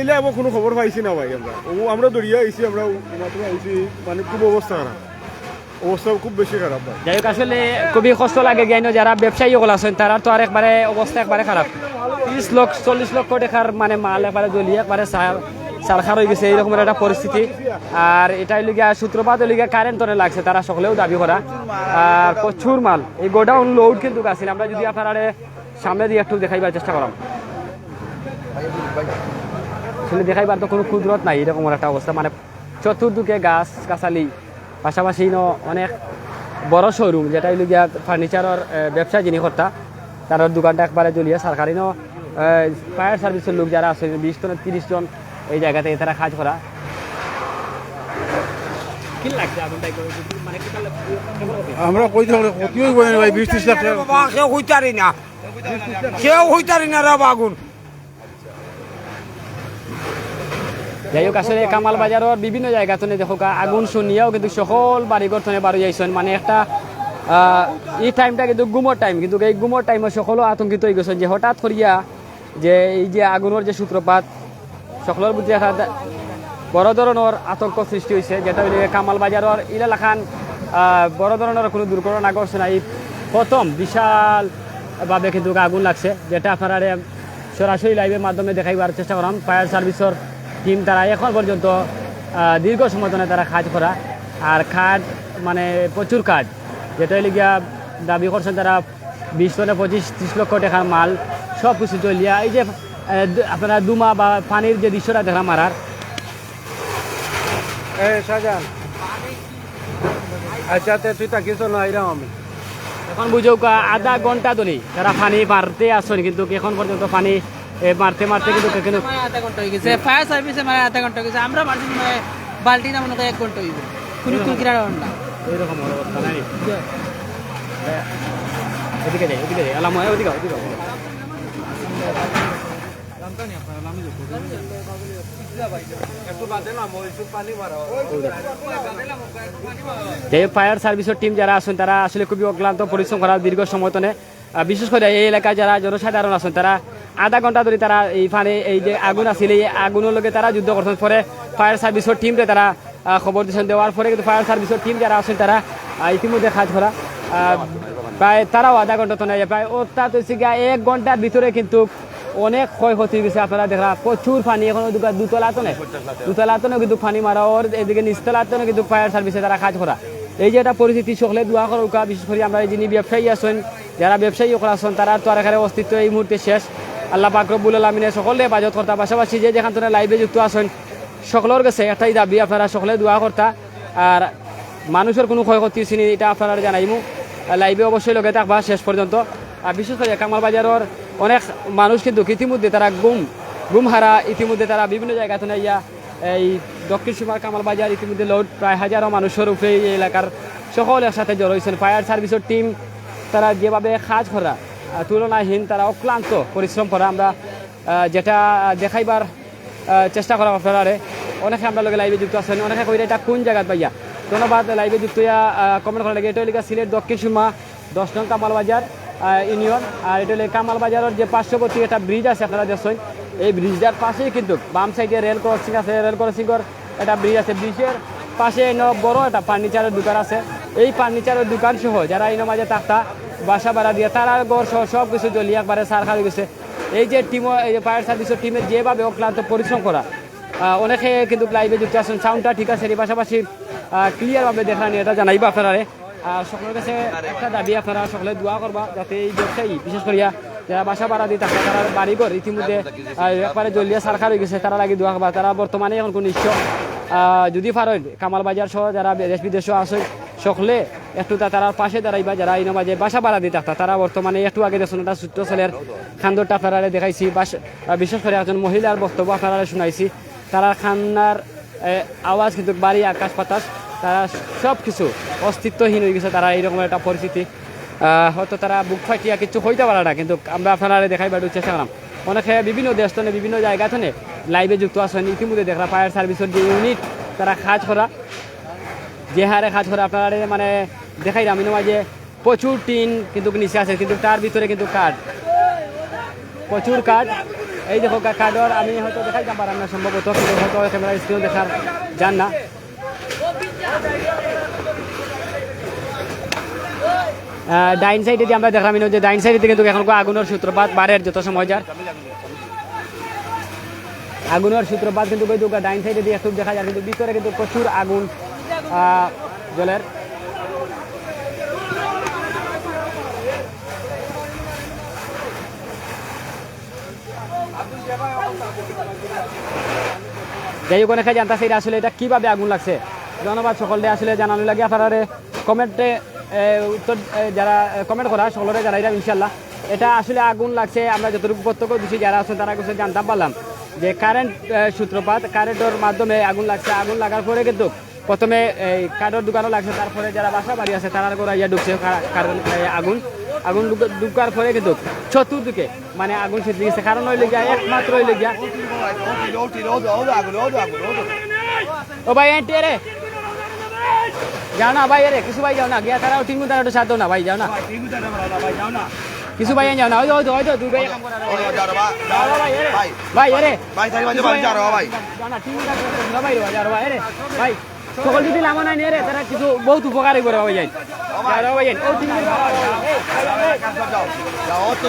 S6: ইলা এবার কোনো খবর পাইছি না ভাই। আমরা দড়িয়া আইছি, আমরা মাত্র আইছি, মানে খুব অবস্থা খারাপ, অবস্থা খুব বেশি খারাপ ভাই।
S1: যাই হোক, আসলে খুবই কষ্ট লাগে জ্ঞান যারা ব্যবসায়ী ওগুলো আছেন, তারা তো আর একবারে অবস্থা একবারে খারাপ। 30-40 লক্ষ টাকার মানে মাল একবারে জ্বলিয়ে একবারে সারখার হয়ে গেছে, এইরকমের একটা পরিস্থিতি। আর এটাই লিগা সূত্রপাত লিগা কারেন্ট তরে লাগছে, তারা সকলেও দাবি করা। আর প্রচুর মাল এই গোডাউন লোড কিন্তু আছে। আমরা যদি আপনারা সামনে দিয়ে একটু দেখাইবার চেষ্টা করলাম, আসলে দেখাইবার তো কোনো কুদরত নাই, এরকম একটা অবস্থা। মানে চতুর্দিকে গাছ গাছালি, পাশাপাশি অনেক বড় শোরুম, যেটা হইল গিয়া ফার্নিচারের ব্যবসা যিনি কর্তা, তার দোকানটা একবারে জ্বলিয়ে সরকারি ফায়ার সার্ভিসের লোক যারা আছে 20-30 জন এই জায়গাতে তারা কাজ করা।
S6: আমরা কইতে ক্ষতি হইব ভাই, 20-30 লাখ টাকা
S5: কেউ হইতারি না, কেউ হইতারি না রাব আগুন।
S1: যাই হোক, আসলে কামাল বাজারের বিভিন্ন জায়গা তো দেখো আগুন শুনিয়াও কিন্তু সকল বাড়িঘর থেকে বাড়ি যাইছেন। মানে একটা এই টাইমটা কিন্তু গুমোর টাইম, কিন্তু এই গুমোর টাইমে সকলও আতঙ্কিত হয়ে গেছেন যে হঠাৎ করিয়া যে এই যে আগুনের যে সূত্রপাত, সকলের বুঝে বড় ধরনের আতঙ্ক সৃষ্টি হয়েছে, যেটা হইলে কামাল বাজারের এলাকান বড় ধরনের কোনো দুর্ঘটনা ঘটছে না। এই প্রথম বিশালভাবে কিন্তু আগুন লাগছে, যেটা আপনারা সরাসরি লাইভের মাধ্যমে দেখাইবার চেষ্টা করলাম। ফায়ার সার্ভিসের টিম তারা এখন পর্যন্ত দীর্ঘ সময় ধরে তারা কাজ করা, আর কাঠ মানে প্রচুর কাঠ, যেটা হইলে গিয়া দাবি করছেন তারা 20 থেকে 25-30 লক্ষ টাকার মাল সব কিছু চলিয়া। এই যে আপনারা দুমা বা পানির যে দৃশ্যটা দেখলাম মারার,
S6: শাহজাহান আচ্ছা তুই তাকিস না এরকম আমি
S1: এখন বুঝো আধা ঘন্টা ধরে তারা পানি মারতে আসছেন, কিন্তু এখন পর্যন্ত পানি মারতে মারতে কিন্তু
S2: মানে আধা ঘন্টা হয়ে গেছে, ফায়ার সার্ভিসে মানে আধা ঘন্টা হয়ে গেছে, আমরা মারছি মানে বালতি না মনে হয় 1 ঘন্টা হইবে, কোন কিরা ঘন্টা
S1: এইরকম অবস্থা নাই। ওদিকে যাই, ওদিকে যাই, আলাম ওদিকে ওদিকে। যে ফায়ার সার্ভিসের টিম যারা আছেন তারা আসলে খুবই অক্লান্ত পরিশ্রম করার দীর্ঘ সময় তনে, বিশেষ করে এই এলাকায় যারা জনসাধারণ আছেন তারা আধা ঘন্টা ধরে তারা এই ফানে এই যে আগুন আসলে এই আগুনের লগে তারা যুদ্ধ করছেন। পরে ফায়ার সার্ভিসের টিমকে তারা খবর দিয়েছেন, দেওয়ার পরে কিন্তু ফায়ার সার্ভিসের টিম যারা আছেন তারা ইতিমধ্যে কাজ করা প্রায় তারাও আধা ঘন্টা তো নেই, প্রায় অর্থাৎ হচ্ছে গিয়া 1 ঘন্টার ভিতরে কিন্তু অনেক ক্ষয়ক্ষতি গেছে। আপনারা দেখা প্রচুর পানি, এখন দুতলাতনে কিন্তু পানি মারা, ওর এদিকে নিচতলাতনে কিন্তু ফায়ার সার্ভিসে তারা কাজ করা। এই যে একটা পরিস্থিতি সকলে দোয়া করুকা, বিশেষ করে আমরা যিনি ব্যবসায়ী আছেন, যারা ব্যবসায়ী আছেন তারা তো আর এখানে অস্তিত্ব এই মুহূর্তে শেষ। আল্লাহ পাক রব্বুল আলামিনের সকলে বাজত কর্তা, পাশাপাশি যে যেখান থেকে লাইভে যুক্ত আছেন সকলের কাছে একটাই দাবি, আপনারা সকলে দোয়া কর্তা, আর মানুষের কোনো ক্ষয়ক্ষতি হয়েছে এটা আপনারা জানাইমু। লাইভে অবশ্যই লগে থাকবা শেষ পর্যন্ত। আর বিশেষ করে কামাল বাজারের অনেক মানুষ কিন্তু ইতিমধ্যে তারা গুম হারা, ইতিমধ্যে তারা বিভিন্ন জায়গা থেকে ইয়া এই দক্ষিণ সীমার কামাল বাজার ইতিমধ্যে লোড প্রায় হাজারো মানুষের উপরে এই এলাকার সকলের সাথে জড়ো হয়েছেন। ফায়ার সার্ভিসের টিম তারা যেভাবে কাজ করা তুলনাহীন, তারা অক্লান্ত পরিশ্রম করা, আমরা যেটা দেখাইবার চেষ্টা করা আপনারা। অনেকে আমরা লগে লাইভে যুক্ত আছেন, অনেকে কইরা এটা কোন জায়গায় পাইয়া, ধন্যবাদ লাইভে যুক্ত হইয়া কমেন্ট করা লাগে। এটা হলে সিলেট দক্ষিণ সীমা 10 নং কামাল বাজার ইউনিয়ন, আর এটা হলে কামাল বাজারের যে পার্শ্ববর্তী একটা ব্রিজ আছে আপনারা দেখছেন, এই ব্রিজটার পাশেই কিন্তু বাম সাইডে রেল ক্রসিং আছে, রেল ক্রসিংয়ের একটা ব্রিজ আছে, ব্রিজের পাশে বড় একটা ফার্নিচারের দোকান আছে। এই ফার্নিচারের দোকান সহ যারা এই মাঝে থাকতা বাসা ভাড়া দিয়ে তারা ঘর সহ সব কিছু জ্বলিয়ে একবারে সার খাওয়া গেছে। এই যে টিম, এই যে ফায়ার সার্ভিসের টিমের যেভাবে অক্লান্ত পরিশ্রম করা, অনেকে কিন্তু লাইভে যুক্ত আছেন, সাউন্ডটা ঠিক আছে, এর পাশাপাশি ক্লিয়ারভাবে দেখা নিয়ে এটা জানাইবা আপনারা। সকলের কাছে একটা দাবি, আপনারা সকলে দোয়া করবা যাতে এই ব্যবসায়ী বিশেষ করিয়া যারা বাসা ভাড়া দিয়ে থাকে তারা বাড়িঘর ইতিমধ্যে একবারে জ্বলিয়া সারখার হয়ে গেছে, তারা লাগে দোয়া করবা। তারা বর্তমানে এখন কোনো নিশ্চয় যদি পারেন কামাল বাজার সহ যারা দেশ বিদেশও আছে সকলে একটু তারা পাশে দাঁড়াইবা, যারা এই নামাজে বাসা ভাড়া দিয়ে থাকতা তারা বর্তমানে একটু আগে দেখুন একটা ছোট্ট ছেলের খান্দরটা আপনারা দেখাইছি, বিশেষ করে একজন মহিলার বক্তব্য আপনারা শুনাইছি, তারা খান্নার আওয়াজ কিন্তু বাড়ি আকাশ বাতাস, তারা সব কিছু অস্তিত্বহীন হয়ে গেছে। তারা এইরকম একটা পরিস্থিতি, হয়তো তারা বুক ফাটিয়া কিছু হইতে পারে না, কিন্তু আমরা আপনারা দেখাইবার চেষ্টা করলাম। অনেকে বিভিন্ন দেশ থেকে বিভিন্ন জায়গা থেকে লাইভে যুক্ত আছেন, ইতিমধ্যে দেখলাম ফায়ার সার্ভিসের যে ইউনিট তারা কাজ করা, যে হারে কাজ করা আপনারা মানে দেখাইলাম। মাঝে প্রচুর টিন কিন্তু নিচে আছে, কিন্তু তার ভিতরে কিন্তু কাঠ, প্রচুর কাঠ। এই দেখো কাঠর আমি হয়তো দেখাইতাম পারাম না সম্ভবত, কিন্তু হয়তো ক্যামেরা স্ক্রিন দেখার যান না। ডাইন সাইডে দিয়ে আমরা দেখলাম যে ডাইন সাইডে কিন্তু এখন আগুনের সূত্রপাত বাড়ের যত সময় যার আগুনের সূত্রপাত কিন্তু ডাইন সাইডে দিয়ে একটু দেখা যায়, কিন্তু ভিতরে কিন্তু প্রচুর আগুন জলের। যাই হোক অনেকে জানতে চাই আসলে এটা কিভাবে আগুন লাগছে। ধন্যবাদ সকলে আসলে জানানো লাগে, আপনারা কমেন্টে উত্তর যারা কমেন্ট করা সকলে জানাইলাম ইনশাল্লাহ। এটা আসলে আগুন লাগছে আমরা যতটুকু প্রত্যক্ষ দিচ্ছি যারা আছেন তারা কাছে জানতাম পারলাম যে কারেন্ট সূত্রপাত, কারেন্টের মাধ্যমে আগুন লাগছে। আগুন লাগার পরে কিন্তু প্রথমে এই কাঠের দোকানও লাগছে, তারপরে যারা বাসা বাড়ি আছে তারা করে ইয়া ঢুকছে আগুন। আগুন ঢুকার পরে কিন্তু চতুর্দিকে মানে আগুন ছেড়ে দিয়েছে, কারণ হইলে গিয়া একমাত্র হইলে গিয়া ও ভাই এন্টে রে যাও না ভাই, রে কিছু ভাই যাও না গিয়া, তারাও তিন ঘন্টা সাথ দাও না ভাই, যাও না কিছু ভাই যাও না ওই তো দুই ভাই কাম করা ভাই এরে
S3: ভাই তাই মাঝে ভাই যাও ভাই
S1: না ঠিক আছে না ভাই যাও ভাই এরে ভাই সকল যদি লামা নাই রে তারা কিছু বহুত উপকারী করে ভাই যাই যাও ভাই ও ঠিক আছে
S3: যাও অত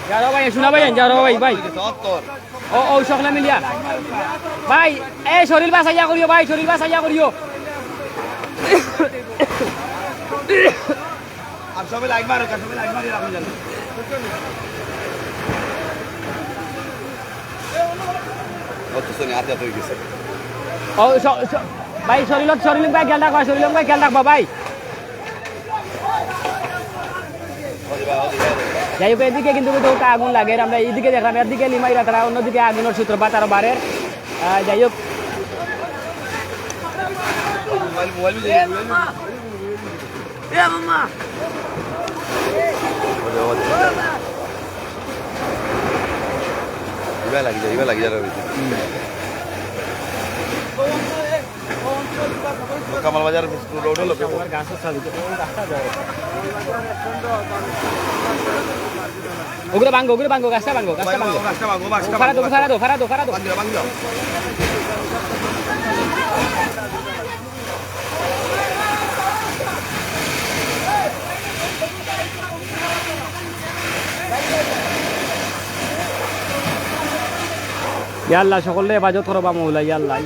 S1: যাও ভাই শোনা ভাই যাও ভাই ও সকলে মিলিয়া ভাই এই শরীর বাসাইয়া করিও ভাই শরীর বাসাইয়া করিও
S3: আর সবাই লাইক মারো সবাই লাইক মারি রাখুন জানো অত শুনে আতে হয়ে গেছে
S1: ও ভাই শরীর ভাই খেয়াল রাখবা শরীর ভাই খেয়াল রাখবা ভাই যাই হোক এদিকে কিন্তু দুটো আগুন লাগে আমরা এইদিকে দেখলাম এদিকে লিমাইরা তারা অন্যদিকে আগুনের সূত্রপাত আরো বাড়ে যাই হোক
S3: মোবাইল ইবা লাগি যায় কামাল বাজার রোড হলো
S1: ওগুলো ভাঙ্গো গাছটা ভাঙ্গো ফারা দো ইয়া আল্লাহ সকলে হেফাজত করো বা মৌলা ইয়া আল্লাহ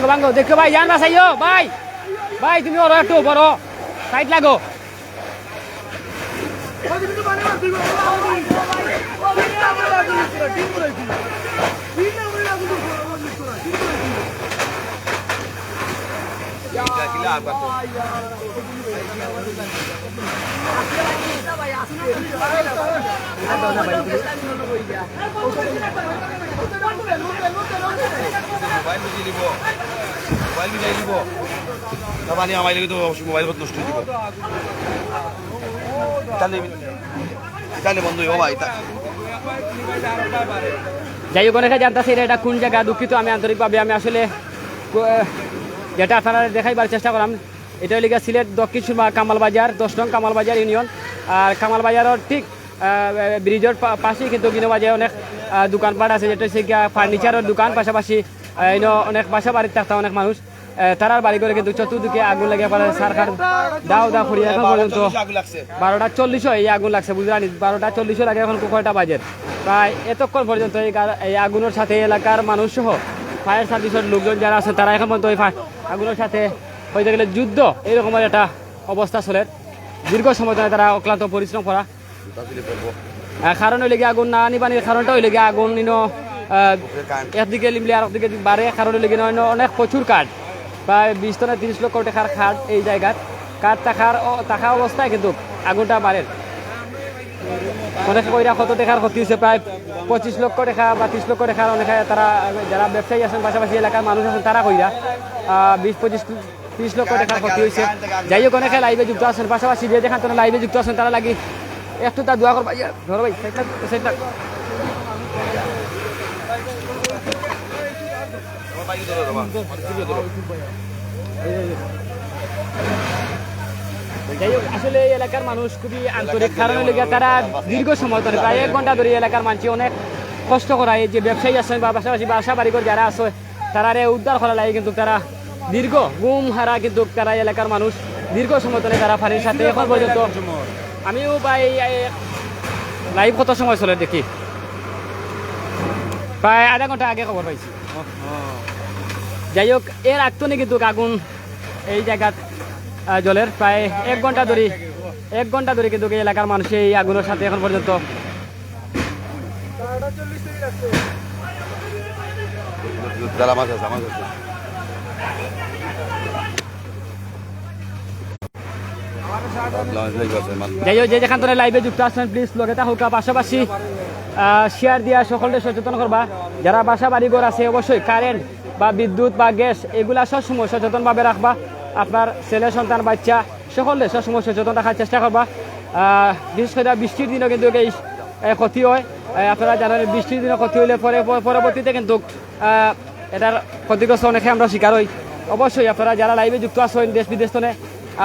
S1: ভাঙ্গো দেখো ভাই জান বাসাইও ভাই তুমি ওরা একটু বড় সাইড লাগো
S3: মোবাইল বিজাই দিব পানি আমার লাগে তো মোবাইল নষ্ট হয়ে যাব তাহলে বন্ধু ও ভাই
S1: যাই হোক অনেকে জানতেছি এটা কোন জায়গা দুঃখিত আমি আন্তরিকভাবে আমি আসলে যেটা আপনারা দেখাইবার চেষ্টা করলাম এটা হল সিলেট দক্ষিণ সুরমা কামালবাজার 10 নং কামালবাজার ইউনিয়ন আর কামালবাজারের ঠিক ব্রিজের পাশেই কিন্তু বাজারে অনেক দোকানপাট আছে যেটা হচ্ছে ফার্নিচারের দোকান পাশাপাশি অনেক বাসা বাড়ির থাকতে অনেক মানুষ তারার বাড়ি করে কিন্তু চতুর্দিকে আগুন লাগে সরকার দাও ফুরিয়ে এখন পর্যন্ত 12:40 এই আগুন লাগছে বুঝলেন 12:40 লাগে এখন কয়টা বাজে প্রায় এতক্ষণ পর্যন্ত এই আগুনের সাথে এলাকার মানুষ সহ ফায়ার সার্ভিসের লোকজন যারা আছে তারা এখন পর্যন্ত এই আগুনের সাথে হইতে গেলে যুদ্ধ এইরকমের একটা অবস্থা চলে দীর্ঘ সময় ধরে তারা অক্লান্ত পরিশ্রম করা কারণ হইলে গিয়ে আগুন না নিবানির কারণটা হইলে গিয়ে আগুন একদিকে লিমলে আর একদিকে বাড়ে কারণ হইলে গিয়ে অনেক প্রচুর কাঠ প্রায় 20 থেকে 30 লক্ষ টাকার খাট এই জায়গায় কাঠ থাকা অবস্থায় কিন্তু আগুনটা বাড়ে অনেকে কইরা কত টাকার ক্ষতি হয়েছে প্রায় 25 লক্ষ টাকা বা 30 লক্ষ টাকার অনেকে তারা যারা ব্যবসায়ী আছেন পাশাপাশি এলাকার মানুষ আছেন তারা কইরা 20-25-30 লক্ষ টাকার ক্ষতি হয়েছে যাই হোক অনেকে লাইভে যুক্ত আছেন পাশাপাশি যে যেখান থেকে লাইভে যুক্ত আছেন তারা লাগি একটু তার দোয়া করবা ধরো ভাই সাইড যাই হোক আসলে এই এলাকার মানুষ খুবই আন্তরিক কারণ লেগে তারা দীর্ঘ সময় ধরে প্রায় 1 ঘন্টা ধরে এলাকার মানুষ অনেক কষ্ট করায় যে ব্যবসায়ী আছেন বা পাশাপাশি বাসা বাড়িঘর যারা আছে তারা উদ্ধার করা লাগে কিন্তু তারা দীর্ঘ ঘুম হারা কিন্তু তারা এলাকার মানুষ দীর্ঘ সময় ধরে তারা পানির সাথে এখন পর্যন্ত আমিও ভাই লাইভ কত সময় চলে দেখি প্রায় আধা ঘন্টা আগে খবর পাইছি যাই হোক এর আগতনে কিন্তু আগুন এই জায়গা জলের প্রায় 1 ঘন্টা ধরে কিন্তু এই এলাকার মানুষ এই আগুনের সাথে এখন পর্যন্ত যাই হোক যে যেখান থেকে লাইভে যুক্ত আছেন প্লিজ লগে থাকুক পাশাপাশি শেয়ার দিয়া সকলকে সচেতন করবা যারা বাসা বাড়িঘর আছে অবশ্যই কারেন্ট বা বিদ্যুৎ বা গ্যাস এগুলা সবসময় সচেতনভাবে রাখবা আপনার ছেলে সন্তান বাচ্চা সকলে সবসময় সচেতন রাখার চেষ্টা করবা বিশেষ করে বৃষ্টির দিনও কিন্তু এই ক্ষতি হয় আপনারা জানেন বৃষ্টির দিনে ক্ষতি হইলে পরবর্তীতে কিন্তু এটার ক্ষতিগ্রস্ত অনেকে আমরা শিকার হই। অবশ্যই আপনারা যারা লাইভে যুক্ত আছেন দেশ বিদেশ তনে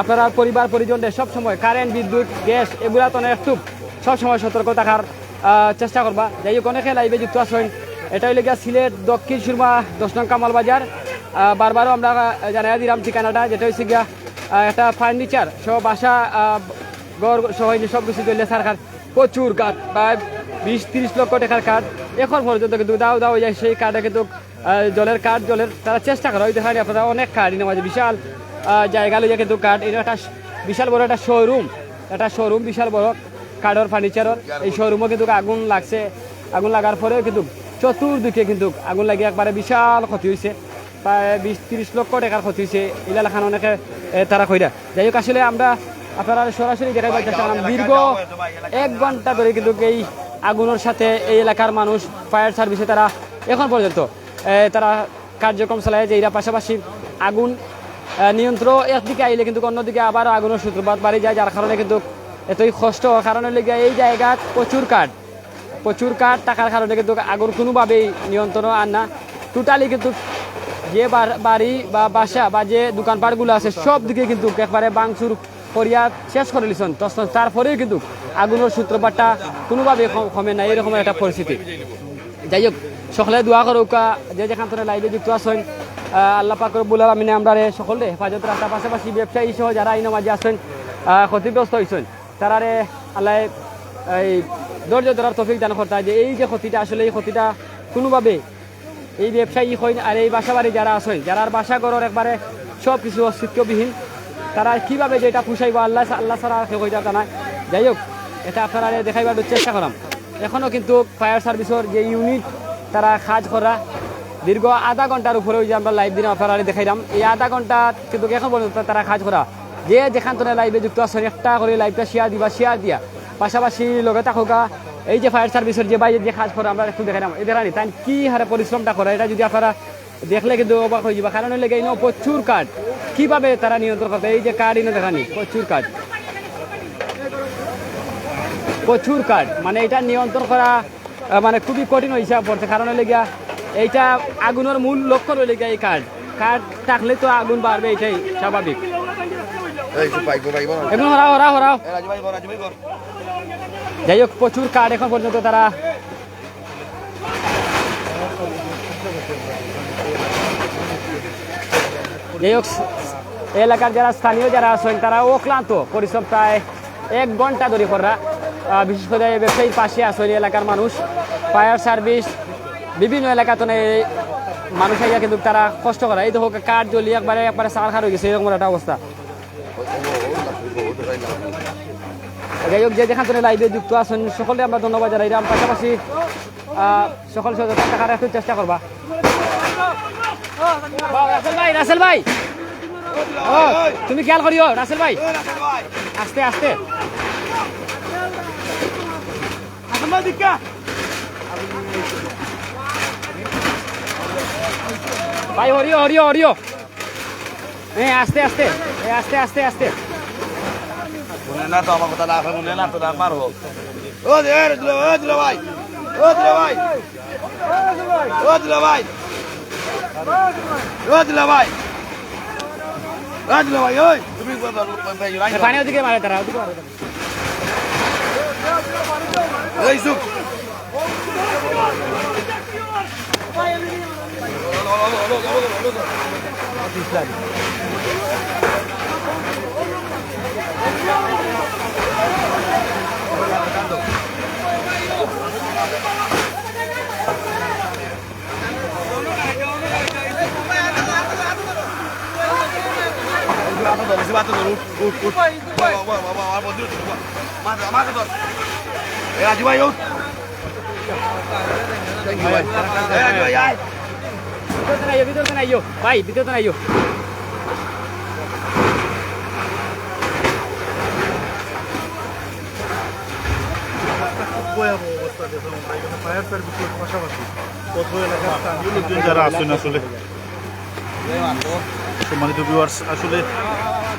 S1: আপনারা পরিবার পরিজনদের সবসময় কারেন্ট বিদ্যুৎ গ্যাস এগুলা তো একটু সবসময় সতর্ক থাকার চেষ্টা করবা। যাই হোক অনেকে লাইভে যুক্ত আছেন। এটা হইলে গিয়া সিলেট দক্ষিণ সুরমা 10 নং কামাল বাজার। বারবারও আমরা জানাই দিলাম ঠিকানাটা, যেটা হচ্ছে গিয়া একটা ফার্নিচার সহ বাসা গড় সহ সব কিছু চললে সরকার প্রচুর কাঠ প্রায় 20-30 লক্ষ টাকার কাঠ এখন পর্যন্ত কিন্তু দাও দাও যায়। সেই কাঠে কিন্তু জলের কাঠ জলের তারা চেষ্টা করে ওই দেখানি আপনারা অনেক কাঠ এনে মাঝে বিশাল জায়গা লইয়া কিন্তু কাঠ এটা একটা বিশাল বড় একটা শোরুম বিশাল বড় কাঠের ফার্নিচারের। এই শোরুমও কিন্তু আগুন লাগছে। আগুন লাগার পরেও কিন্তু চতুর্দিকে কিন্তু আগুন লাগিয়ে একবারে বিশাল ক্ষতি হয়েছে, প্রায় 20-30 লক্ষ টাকার ক্ষতি হয়েছে। এলাকান অনেকে তারা কইরা। যাই হোক আসলে আমরা আপনারা সরাসরি দেখাইবার চেষ্টা করলাম। দীর্ঘ 1 ঘন্টা ধরে কিন্তু এই আগুনের সাথে এই এলাকার মানুষ ফায়ার সার্ভিসে তারা এখন পর্যন্ত তারা কার্যক্রম চালায়। যে এরা পাশাপাশি আগুন নিয়ন্ত্রণ একদিকে আইলে কিন্তু অন্যদিকে আবার আগুনের সূত্রপাত বাড়ি যায়, যার কারণে কিন্তু এতই কষ্ট কারণে লেগে এই জায়গায় প্রচুর কাঠ থাকার কারণে কিন্তু আগুন কোনোভাবেই নিয়ন্ত্রণ আর না। টোটালি কিন্তু যে বাড়ি বা বাসা বা যে দোকানপাটগুলো আছে সব দিকে কিন্তু একবারে বাংচুর করিয়া শেষ করে দিচ্ছেন। তারপরেও কিন্তু আগুনের সূত্রপাতটা কোনোভাবে কমে না, এরকম একটা পরিস্থিতি। যাই হোক সকলে দোয়া করুকা, যে যেখান থেকে লাইভে যুক্ত আছেন আল্লাহ পাক রব্বুল আলামিনে আমরা সকলে হেফাজত রাখার পাশাপাশি ব্যবসায়ী সহ যারা এই নামাজে আছেন ক্ষতিগ্রস্ত হয়েছেন তারারে আল্লাহ এই ধৈর্য ধরার তৌফিক দান করতে হয়। যে এই যে ক্ষতিটা আসলে এই ক্ষতিটা কোনোভাবে এই ব্যবসায়ী হয় আর এই বাসা বাড়ি যারা আছেন যারা বাসা ঘরের একবারে সব কিছু অস্তিত্ববিহীন তারা কীভাবে যে এটা পুষাইব আল্লাহ ছাড়া কেউ হইতে জানায়। যাই হোক এটা আপনারা দেখাইবার চেষ্টা করাম। এখনও কিন্তু ফায়ার সার্ভিসের যে ইউনিট তারা কাজ করা দীর্ঘ আধা ঘন্টার উপরে ওই যে আমরা লাইভ দিন আপনারা দেখাইলাম। এই আধা ঘন্টা কিন্তু এখন পর্যন্ত তারা কাজ করা। যে যেখান থেকে লাইভে যুক্ত আছেন একটা করে লাইভটা শেয়ার দিয়া পাশাপাশি লগে থাকা এই যে ফায়ার সার্ভিসের যে বাইরে যে কাজ করে আমরা একটু দেখাইলাম। এই দেখানি তাই কী হারে পরিশ্রমটা করে এটা যদি আপনারা দেখলে কিন্তু অবাক হয়ে যাবে। কারণ লেগে এই প্রচুর কাঠ কীভাবে তারা নিয়ন্ত্রণ করতে এই যে কাঠ এনে দেখানি প্রচুর কাঠ মানে এটা নিয়ন্ত্রণ করা মানে খুবই কঠিন হিসাব পড়ছে। কারণ লেগিয়া এইটা আগুনের মূল লক্ষ্য রয়ে গিয়া এই কাঠ থাকলে তো আগুন বাড়বে, এটাই স্বাভাবিক। যাই হোক প্রচুর কাঠ এখন পর্যন্ত তারা যাই হোক এলাকার যারা স্থানীয় যারা আছেন তারা অক্লান্ত পরিশ্রম প্রায় 1 ঘন্টা ধরে করা। বিশেষ করে ব্যবসায়ীর পাশে আসেন এলাকার মানুষ ফায়ার সার্ভিস বিভিন্ন এলাকাতে মানুষ আইয়া কিন্তু তারা কষ্ট করে। এই দেখো কাঠ জ্বলিয়ে একবারে সার খার হয়ে গেছে এরকম একটা অবস্থা। যাই হোক যে যেখান থেকে লাইভে যুক্ত আছেন সকলে আমরা ধন্যবাদ জানাই। পাশাপাশি সকল সচেতন থাকার একটু চেষ্টা করবা। রাসেল ভাই তুমি খেয়াল করিও রাসেল ভাই আস্তে আস্তে ভাই হরিও আস্তে আস্তে আস্তে আস্তে
S3: মনে না তো আমার কথা না মনে না তো না মারবো। তুমি
S1: পানি ওদিকে মারে তারা
S3: রাজু ভাই
S1: ভিতরে নাই ভাই ভিতরে নাই
S8: ফায়ার সার্ভিসের পাশাপাশি কত এলাকার স্থানীয় লোকজন যারা আছেন আসলে সম্মানিত ভিউয়ার্স আসলে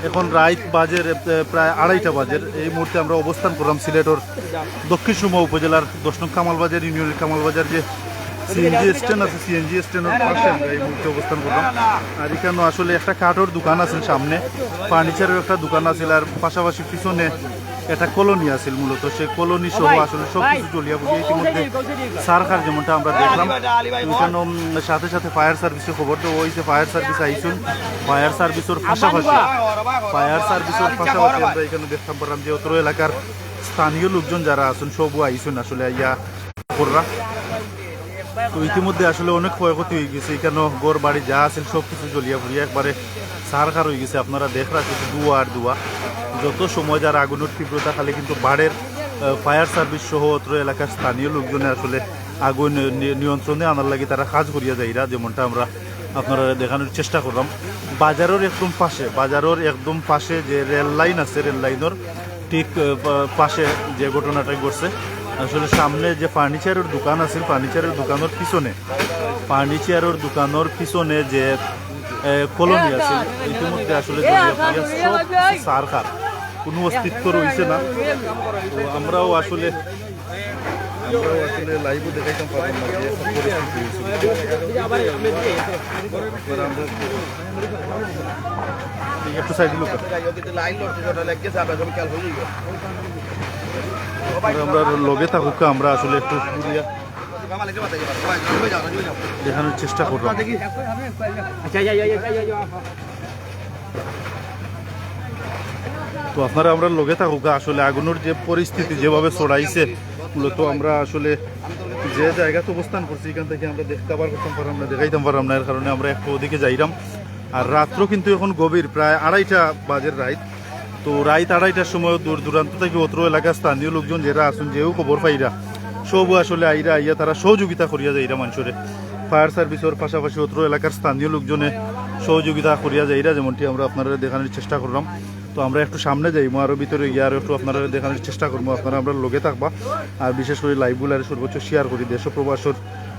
S8: এখন রাত বাজের প্রায় 2:30 বাজের। এই মুহূর্তে আমরা অবস্থান করলাম সিলেটের দক্ষিণ সুরমা উপজেলার 10 নং কামালবাজার ইউনিয়নের কামালবাজার যে সিএনজি স্ট্যান্ড আছে, সিএনজি স্ট্যান্ডের পাশে আমরা এই মুহূর্তে অবস্থান করলাম। আর এখানে আসলে একটা কাঠের দোকান আছে, সামনে ফার্নিচারের একটা দোকান আছে, আর পাশাপাশি পিছনে একটা কলোনি আছে। মূলত সেই কলোনি সহ আসলে সব কিছু চলিয়া পড়ে ইতিমধ্যে সারকার যেমনটা আমরা দেখলাম। এখানে সাথে সাথে ফায়ার সার্ভিসের খবর তো হয়েছে, ফায়ার সার্ভিস আইসুন, ফায়ার সার্ভিসের পাশাপাশি আমরা এখানে দেখতাম পারলাম যে অত্র এলাকার স্থানীয় লোকজন যারা আছেন সবও আইসুন আসলে ইয়া কররা। তো ইতিমধ্যে আসলে অনেক ক্ষয়ক্ষতি হয়ে গেছে, এখানে ঘর বাড়ি যা আছে সব কিছু জ্বলিয়া ফুরিয়া একবারে সারখার হয়ে গেছে। আপনারা দেখরা কিন্তু দুয়া আর দুয়া, যত সময় যার আগুনের তীব্রতা খালি কিন্তু বাড়ের ফায়ার সার্ভিস সহ অত্র এলাকার স্থানীয় লোকজনে আসলে আগুন নিয়ন্ত্রণে আনার লাগে তারা কাজ করিয়া যাইরা, যেমনটা আমরা আপনারা দেখানোর চেষ্টা করলাম। বাজারের একদম পাশে যে রেল লাইন আছে, রেল লাইনের ঠিক পাশে যে ঘটনাটা ঘটছে আসলে সামনে যে ফার্নিচারের দোকান আছে, ফার্নিচারের দোকানের পিছনে যে কলোনি আছে ইতিমধ্যে আসলে সারকার কোনো অস্তিত্ব রয়েছে না। তো আমরাও আসলে লাইভও দেখাইতাম পারলাম না যে একটা পরিস্থিতি একটু সাইড লোক আমরা লগে থাকুক, আমরা আসলে একটু দেখানোর চেষ্টা করলাম। তো আপনারা আমরা লগে থাকুক, আসলে আগুনের যে পরিস্থিতি যেভাবে ছড়াইছে, মূলত আমরা আসলে যে জায়গাতে অবস্থান করছি এখান থেকে আমরা দেখাইতাম পারলাম না, এর কারণে আমরা একটু ওদিকে যাইলাম। আর রাত্র কিন্তু এখন গভীর, প্রায় 2:30 বাজের রাত। তো রাত 2:30টার সময় দূর দূরান্ত থেকে অত্র এলাকার স্থানীয় লোকজন যারা আসুন, যেও খবর পাইরা সবও আসলে আইয়া তারা সহযোগিতা করিয়া যাইরা মানুষের ফায়ার সার্ভিসের পাশাপাশি অত্র এলাকার স্থানীয় লোকজনে সহযোগিতা করিয়া যাইরা, যেমনটি আমরা আপনারা দেখানোর চেষ্টা করলাম। তো আমরা একটু সামনে যাইমো, আরও ভিতরে গিয়ে আরও একটু আপনারা দেখানোর চেষ্টা করবো। আপনারা আমরা লগে থাকবা, আর বিশেষ করে লাইভগুলারে সর্বোচ্চ শেয়ার করি, দেশ প্রবাসের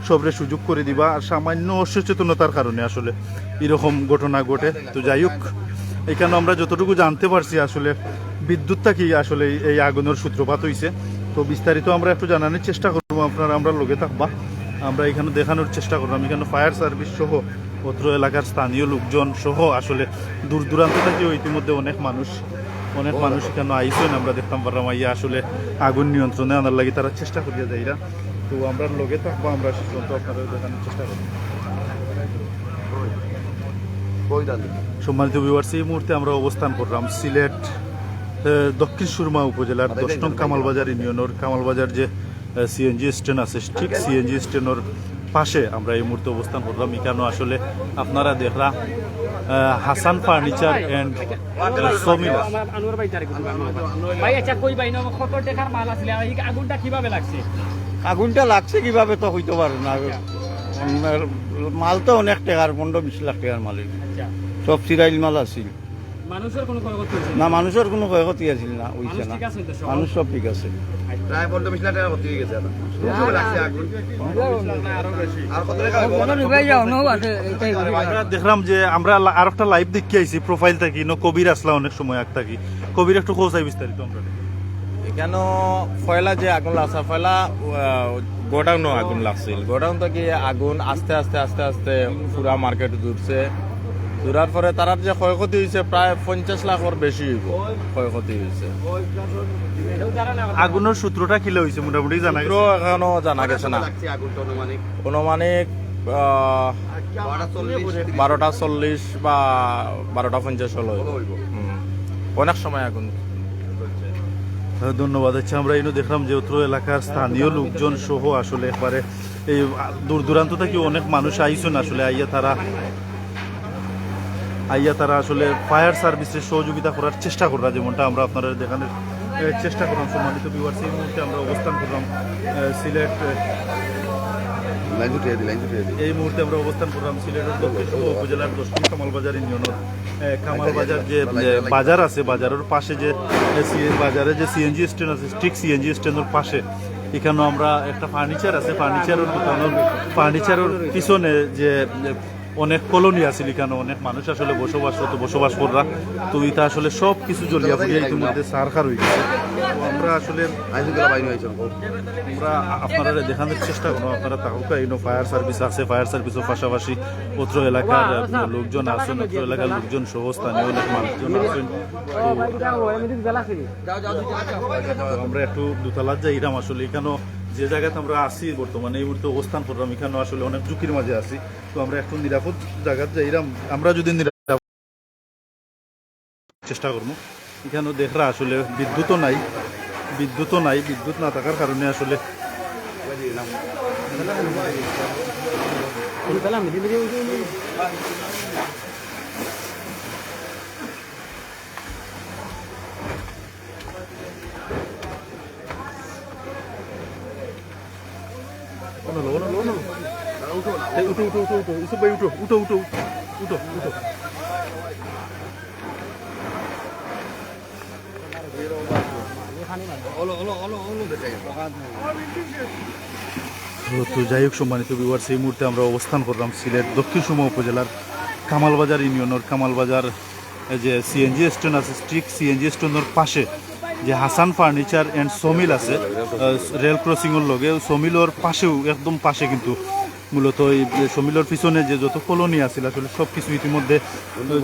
S8: সবরে সুযোগ করে দিবা। আর সামান্য অসচেতনতার কারণে আসলে এরকম ঘটনা ঘটে। তো যাই হোক, এখানে আমরা যতটুকু জানতে পারছি আসলে বিদ্যুৎটা কি আসলে এই আগুনের সূত্রপাত হয়েছে। তো বিস্তারিত আমরা একটু জানানোর চেষ্টা করবো, আপনারা আমরা লগে থাকবা। আমরা এখানে দেখানোর চেষ্টা করলাম, এখানে ফায়ার সার্ভিস সহ অত্র এলাকার স্থানীয় লোকজন সহ আসলে দূর দূরান্ত থেকেও ইতিমধ্যে অনেক মানুষ এখানে আইসেন। আমরা দেখতাম পারলাম আইয়া আসলে আগুন নিয়ন্ত্রণে আনার লাগে তারা চেষ্টা করিয়া যাইরা। তো আমরা লগে থাকবো, আমরা আপনারা দেখানোর চেষ্টা করবো। সম্মানিত ভিউয়ার্স, এই মুহূর্তে আমরা অবস্থান করলাম সিলেট দক্ষিণ সুরমা উপজেলার 10 নং কামালবাজার ইউনিয়নের কামালবাজার যে সিএনজি স্ট্যান্ড আছে, ঠিক সিএনজি স্ট্যান্ডের পাশে আমরা এই মুহূর্তে অবস্থান করলাম। এখানে আসলে আপনারা দেখলা হাসান ফার্নিচার অ্যান্ড সমিল।
S9: আগুনটা লাগছে কিভাবে তো হইতে পারে না, মাল তো অনেক টাকার, 15-20 লাখ টাকার মালিক, সব সিরাইল মাল আছিল না, মানুষের কোনো ক্ষয়ক্ষতি আছিল না, হইছে না, মানুষ সব ঠিক আছে।
S3: প্রায় 15-20 লাখ টাকা ক্ষতি হয়ে গেছে।
S8: দেখলাম যে আমরা আর একটা লাইভ দেখি আইছি প্রোফাইল থাকি কবির আসলা অনেক সময় আগ থাকি। কবির একটু খোঁজাই বিস্তারিত আমরা
S5: এখানে পয়লা যে আগুন লাগছে, পয়লা গোডাউন আগুন লাগছিল, গোডাউন থেকে আগুন আস্তে আস্তে আস্তে আস্তে পুরা মার্কেট জুড়ছে। জুড়ার পরে তার যে ক্ষয়ক্ষতি হয়েছে প্রায় 50 লাখের বেশি ক্ষয়ক্ষতি হয়েছে।
S8: আগুনের সূত্রটা কিলে হয়েছে মোটামুটি জানা গেছে?
S5: এখনো জানা গেছে না, অনুমানিক 12:40 বা 12:50 হলো, অনেক সময় আগুন।
S8: ধন্যবাদ। আচ্ছা, আমরা এনে দেখলাম যে অত্র এলাকার স্থানীয় লোকজন সহ আসলে একবারে এই দূর দূরান্ত থেকে অনেক মানুষ আইসুন, আসলে আইয়া তারা আসলে ফায়ার সার্ভিসের সহযোগিতা করার চেষ্টা করা, যেমনটা আমরা আপনারা দেখানোর চেষ্টা করলাম। সম্মানিত ভিউয়ার্স, এই মুহূর্তে আমরা অবস্থান করলাম সিলেট, এই মুহূর্তে আমরা অবস্থান করলাম সিলেটের দক্ষিণ উপজেলার 10 নং কামালবাজার ইউনিয়নের কামালবাজার যে বাজার আছে, বাজারের পাশে যে বাজারে যে সিএনজি স্ট্যান্ড আছে, ঠিক সিএনজি স্ট্যান্ডের পাশে এখানেও আমরা একটা ফার্নিচার আছে, ফার্নিচারের পিছনে যে অনেক কলোনি আছে এখানে, অনেক মানুষ আসলে বসবাস করা, তো এটা আসলে সব কিছু জ্বলিয়া পুড়িয়া ইতিমধ্যে সারখার হয়ে গেছে। তো আমরা আসলে আমরা আপনারা দেখানোর চেষ্টা করবো, আপনারা তাহুকা ইনো ফায়ার সার্ভিস আছে, ফায়ার সার্ভিসের পাশাপাশি অত্র এলাকার লোকজন আছেন, অত্র এলাকার লোকজন সহ স্থানীয় অনেক মানুষজন আছেন। তো আমরা একটু দোতলার যাইরাম আসলে এখানে যে জায়গাতে আমরা আছি বর্তমানে এই মুহূর্তে অবস্থান করলাম, এখানে আসলে অনেক ঝুঁকির মাঝে আছি। তো আমরা একটু নিরাপদ জায়গাতে যাইরাম, আমরা যদি নিরাপদ চেষ্টা করবো। এখানে দেখরা আসলে বিদ্যুৎও নাই, বিদ্যুৎ না থাকার কারণে আসলে উঠো। তো যাই হোক সম্মানিত ভিউয়ার্স, এই মুহূর্তে আমরা অবস্থান করলাম সিলেট দক্ষিণ সুরমা উপজেলার কামালবাজার ইউনিয়নের কামালবাজার যে সিএনজি স্ট্যান্ড আছে, স্ট্রিক সিএনজি স্ট্যান্ডের পাশে যে হাসান ফার্নিচার অ্যান্ড সমিল আছে রেল ক্রসিংয়ের লগে, সমিলর পাশেও একদম পাশে কিন্তু মূলত এই সমিলর পিছনে যে যত কলোনি আছিল আসলে সব কিছু ইতিমধ্যে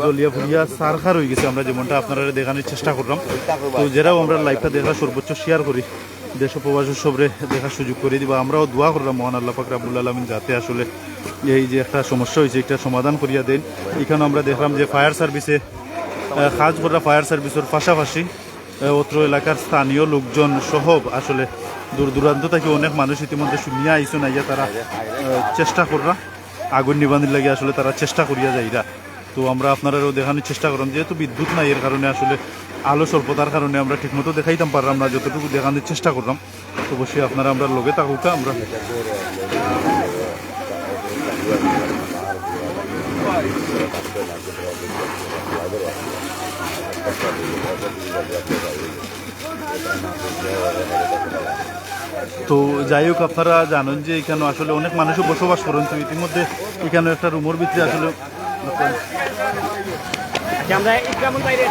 S8: জলিয়া ভুলিয়া সারখার হয়ে গেছে। আমরা যেমনটা আপনারা দেখানোর চেষ্টা করলাম, তো যেটাও আমরা লাইভটা দেখা সর্বোচ্চ শেয়ার করি, দেশ প্রবাসী সবরে দেখার সুযোগ করে দিবা। আমরাও দোয়া করলাম মহান আল্লাহ পাক রাব্বুল আলামিন যাতে আসলে এই যে একটা সমস্যা হয়েছে একটা সমাধান করিয়া দেন। এখানে আমরা দেখলাম যে ফায়ার সার্ভিসে কাজ করা, ফায়ার সার্ভিসের পাশাপাশি অত্র এলাকার স্থানীয় লোকজন সহ আসলে দূর দূরান্ত থেকে অনেক মানুষ ইতিমধ্যে শুনিয়া আইসুন, আইয়া তারা চেষ্টা কররা আগুন নিবানির লাগে আসলে তারা চেষ্টা করিয়া যাইরা। তো আমরা আপনারাও দেখানোর চেষ্টা করলাম, যেহেতু বিদ্যুৎ নাই এর কারণে আসলে আলো স্বল্পতার কারণে আমরা ঠিকমতো দেখাইতাম পারলাম না, যতটুকু দেখানোর চেষ্টা করলাম। তো অবশ্যই আপনারা আমরা লগে থাকুক, আমরা তো যাই হোক আপনারা জানেন যে এখানে আসলে অনেক মানুষও বসবাস করেন। তো ইতিমধ্যে এখানে একটা রুমের ভিতরে আসলে
S1: আমরা ইকরামুল বাইরে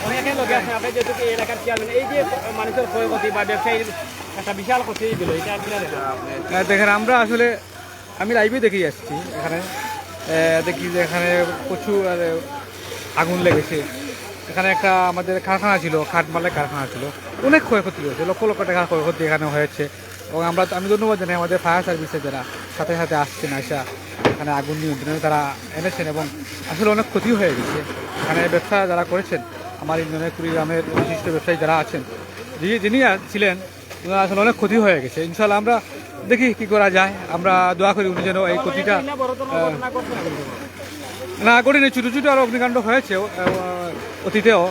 S1: অনেকের লোক আছে, আপনি যেহেতু এই এলাকার চেয়ারম্যান, এই যে মানুষের ক্ষয়ক্ষতি বা ব্যবসায়ীর একটা বিশাল ক্ষতি দিল, এটা
S2: দেখেন আমরা আসলে আমি লাইভে দেখেই আসছি, এখানে দেখি যে এখানে প্রচুর আগুন লেগেছে। এখানে একটা আমাদের কারখানা ছিল, খাটমালের কারখানা ছিল, অনেক ক্ষয়ক্ষতি হয়েছে, লক্ষ লক্ষ টাকার ক্ষয়ক্ষতি এখানে হয়েছে। এবং আমি ধন্যবাদ জানাই আমাদের ফায়ার সার্ভিসে যারা সাথে সাথে আসছেন, আসা এখানে আগুন নিয়ন্ত্রণে তারা এনেছেন এবং আসলে অনেক ক্ষতি হয়ে গেছে। এখানে ব্যবসা যারা করেছেন, আমার ইউনিয়নের কুড়িগ্রামের বিশিষ্ট ব্যবসায়ী যারা আছেন, যিনি ছিলেন, আসলে অনেক ক্ষতি হয়ে গেছে। ইনশাল্লাহ আমরা দেখি কি করা যায়, আমরা দোয়া করি উনি যেন এই ক্ষতিটা না করিনি। ছোটো ছোটো আরও অগ্নিকাণ্ড হয়েছে অতীতেও,